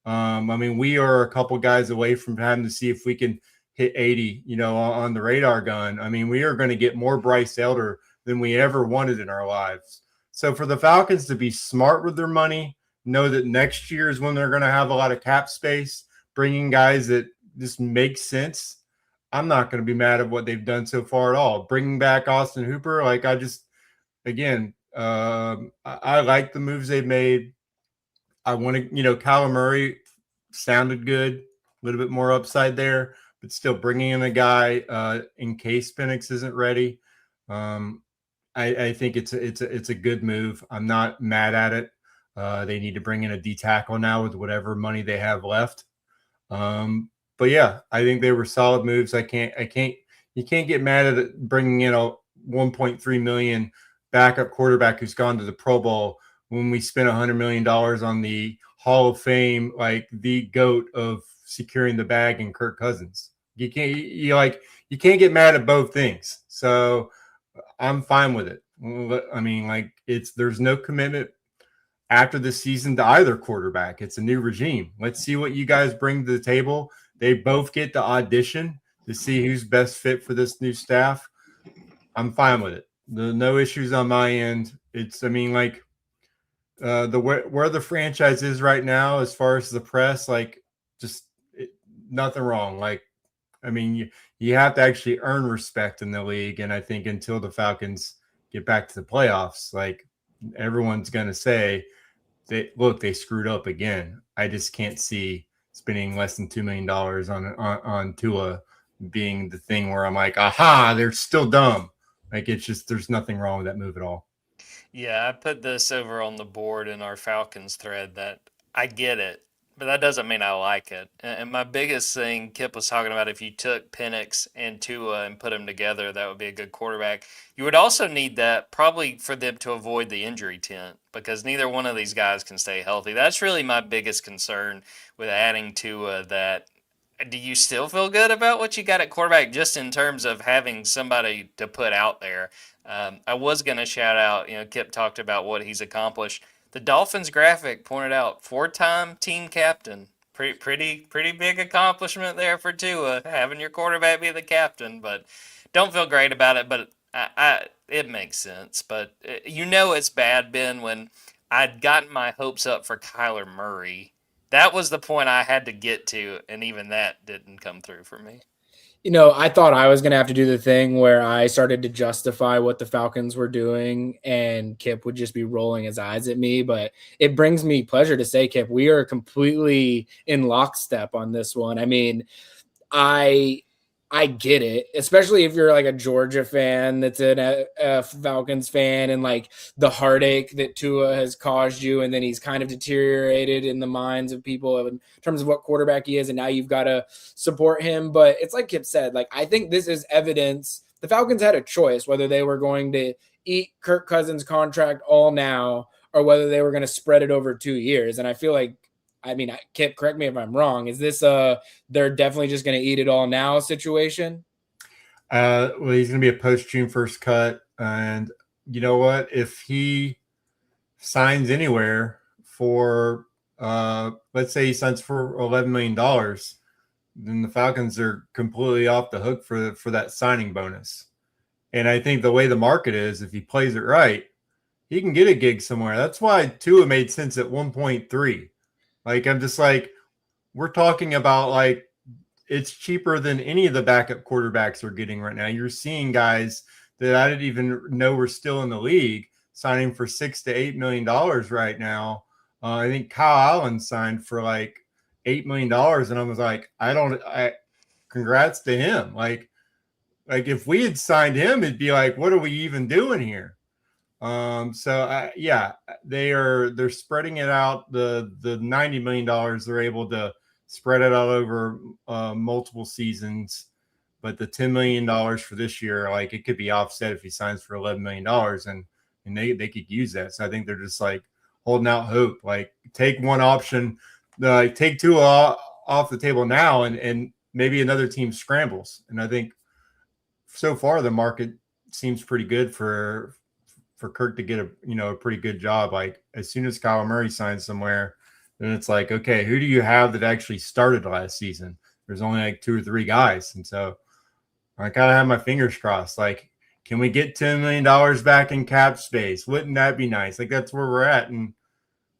I mean, we are a couple guys away from having to see if we can hit 80, on the radar gun. I mean, we are going to get more Bryce Elder than we ever wanted in our lives. So for the Falcons to be smart with their money, know that next year is when they're going to have a lot of cap space, bringing guys that just make sense. I'm not going to be mad at what they've done so far at all. Bringing back Austin Hooper, like I like the moves they've made. I want to, Kyler Murray sounded good, a little bit more upside there, but still bringing in a guy in case Penix isn't ready. I think it's a good move. I'm not mad at it. They need to bring in a D tackle now with whatever money they have left. But yeah, I think they were solid moves. You can't get mad at it bringing in a $1.3 million backup quarterback who's gone to the Pro Bowl when we spent $100 million on the Hall of Fame, like the GOAT of securing the bag in Kirk Cousins. You can't get mad at both things. So I'm fine with it. I mean, there's no commitment after the season to either quarterback. It's a new regime. Let's see what you guys bring to the table. They both get to audition to see who's best fit for this new staff. I'm fine with it. No issues on my end. It's, where the franchise is right now, as far as the press, nothing wrong. You have to actually earn respect in the league. And I think until the Falcons get back to the playoffs, everyone's going to say, they screwed up again. I just can't see spending less than $2 million on Tua being the thing where I'm like, aha, they're still dumb. It's just, there's nothing wrong with that move at all. Yeah, I put this over on the board in our Falcons thread that I get it, but that doesn't mean I like it. And my biggest thing, Kipp was talking about, if you took Penix and Tua and put them together, that would be a good quarterback. You would also need that probably for them to avoid the injury tent because neither one of these guys can stay healthy. That's really my biggest concern with adding Tua. That do you still feel good about what you got at quarterback just in terms of having somebody to put out there? I was going to shout out, Kipp talked about what he's accomplished. The Dolphins graphic pointed out 4-time team captain. Pretty big accomplishment there for Tua, having your quarterback be the captain. But don't feel great about it. But it makes sense. But it's bad, Ben, when I'd gotten my hopes up for Kyler Murray. That was the point I had to get to, and even that didn't come through for me. I thought I was going to have to do the thing where I started to justify what the Falcons were doing, and Kipp would just be rolling his eyes at me. But it brings me pleasure to say, Kipp, we are completely in lockstep on this one. I mean, I get it, especially if you're like a Georgia fan that's a Falcons fan, and the heartache that Tua has caused you, and then he's kind of deteriorated in the minds of people in terms of what quarterback he is, and now you've got to support him. But it's like Kipp said, I think this is evidence the Falcons had a choice whether they were going to eat Kirk Cousins' contract all now or whether they were going to spread it over 2 years. And I feel like I mean, Kip, correct me if I'm wrong. Is this they're definitely just going to eat it all now situation? Well, he's going to be a post June 1st cut, and you know what? If he signs anywhere for, let's say he signs for $11 million, then the Falcons are completely off the hook for that signing bonus. And I think the way the market is, if he plays it right, he can get a gig somewhere. That's why Tua made sense at 1.3. Like, I'm just like, we're talking about like it's cheaper than any of the backup quarterbacks are getting right now. You're seeing guys that I didn't even know were still in the league signing for $6 to $8 million right now. I think Kyle Allen signed for like $8 million, and I was like, congrats to him. Like if we had signed him, it'd be like, what are we even doing here? Yeah, they're spreading it out. The $90 million, they're able to spread it out over multiple seasons, but the $10 million for this year, like it could be offset if he signs for $11 million, and they could use that. So I think they're just like holding out hope. Like take one option, take two off the table now, and maybe another team scrambles. And I think so far the market seems pretty good for Kirk to get a pretty good job. Like as soon as Kyler Murray signs somewhere, then it's like, okay, who do you have that actually started last season? There's only like 2 or 3 guys. And so I kind of have my fingers crossed. Like, can we get $10 million back in cap space? Wouldn't that be nice? Like that's where we're at. And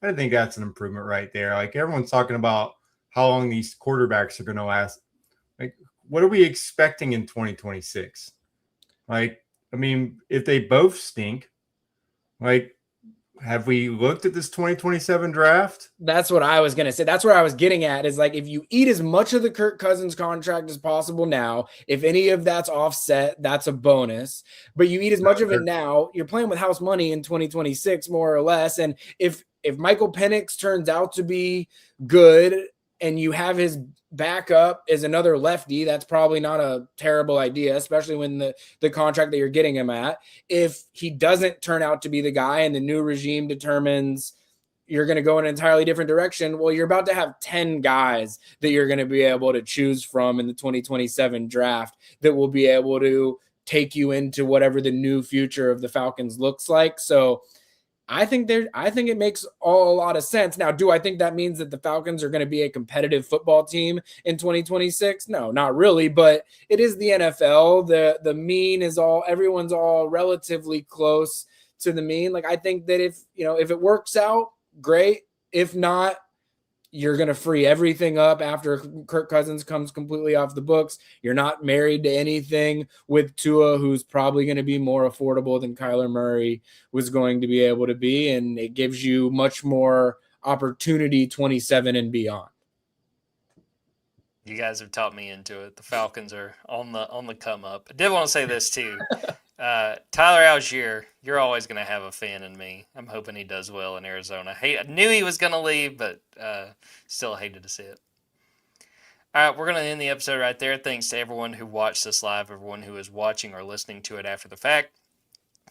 I think that's an improvement right there. Like everyone's talking about how long these quarterbacks are going to last. Like, what are we expecting in 2026? Like, I mean, if they both stink, like, have we looked at this 2027 draft? That's what I was going to say. That's where I was getting at is like, if you eat as much of the Kirk Cousins contract as possible now, if any of that's offset, that's a bonus, but you eat as much of it now, you're playing with house money in 2026, more or less. And if Michael Penix turns out to be good and you have his backup is another lefty, that's probably not a terrible idea, especially when the contract that you're getting him at. If he doesn't turn out to be the guy and the new regime determines you're going to go in an entirely different direction, well, you're about to have 10 guys that you're going to be able to choose from in the 2027 draft that will be able to take you into whatever the new future of the Falcons looks like. So I think it makes a lot of sense. Now, do I think that means that the Falcons are going to be a competitive football team in 2026? No, not really, but it is the NFL. The mean is everyone's all relatively close to the mean. Like I think that if it works out, great. If not, you're going to free everything up after Kirk Cousins comes completely off the books. You're not married to anything with Tua, who's probably going to be more affordable than Kyler Murray was going to be able to be. And it gives you much more opportunity 27 and beyond. You guys have taught me into it. The Falcons are on the come up. I did want to say this too. Tyler Algier, you're always going to have a fan in me. I'm hoping he does well in Arizona. I knew he was going to leave, but still hated to see it. All right, we're going to end the episode right there. Thanks to everyone who watched this live, everyone who is watching or listening to it after the fact.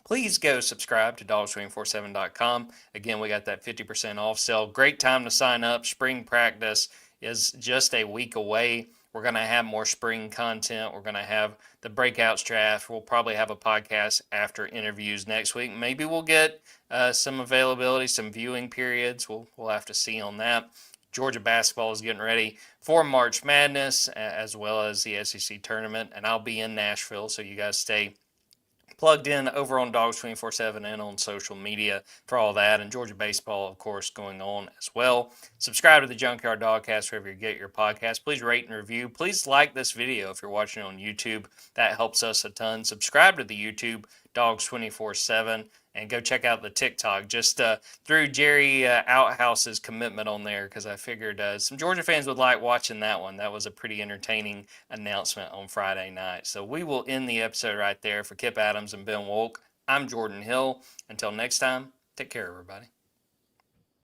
Please go subscribe to Dawgs247.com. Again, we got that 50% off sale. Great time to sign up. Spring practice is just a week away. We're going to have more spring content. We're going to have the breakouts draft. We'll probably have a podcast after interviews next week. Maybe we'll get some availability, some viewing periods. We'll have to see on that. Georgia basketball is getting ready for March Madness as well as the SEC tournament. And I'll be in Nashville, so you guys stay plugged in over on Dawgs 24/7 and on social media for all that. And Georgia baseball, of course, going on as well. Subscribe to the Junkyard Dawgcast wherever you get your podcast. Please rate and review. Please like this video if you're watching on YouTube. That helps us a ton. Subscribe to the YouTube Dawgs 24/7 and go check out the TikTok. Just threw Jerry Outhouse's commitment on there because I figured some Georgia fans would like watching that one. That was a pretty entertaining announcement on Friday night. So we will end the episode right there. For Kipp Adams and Ben Wolk, I'm Jordan Hill. Until next time, take care, everybody.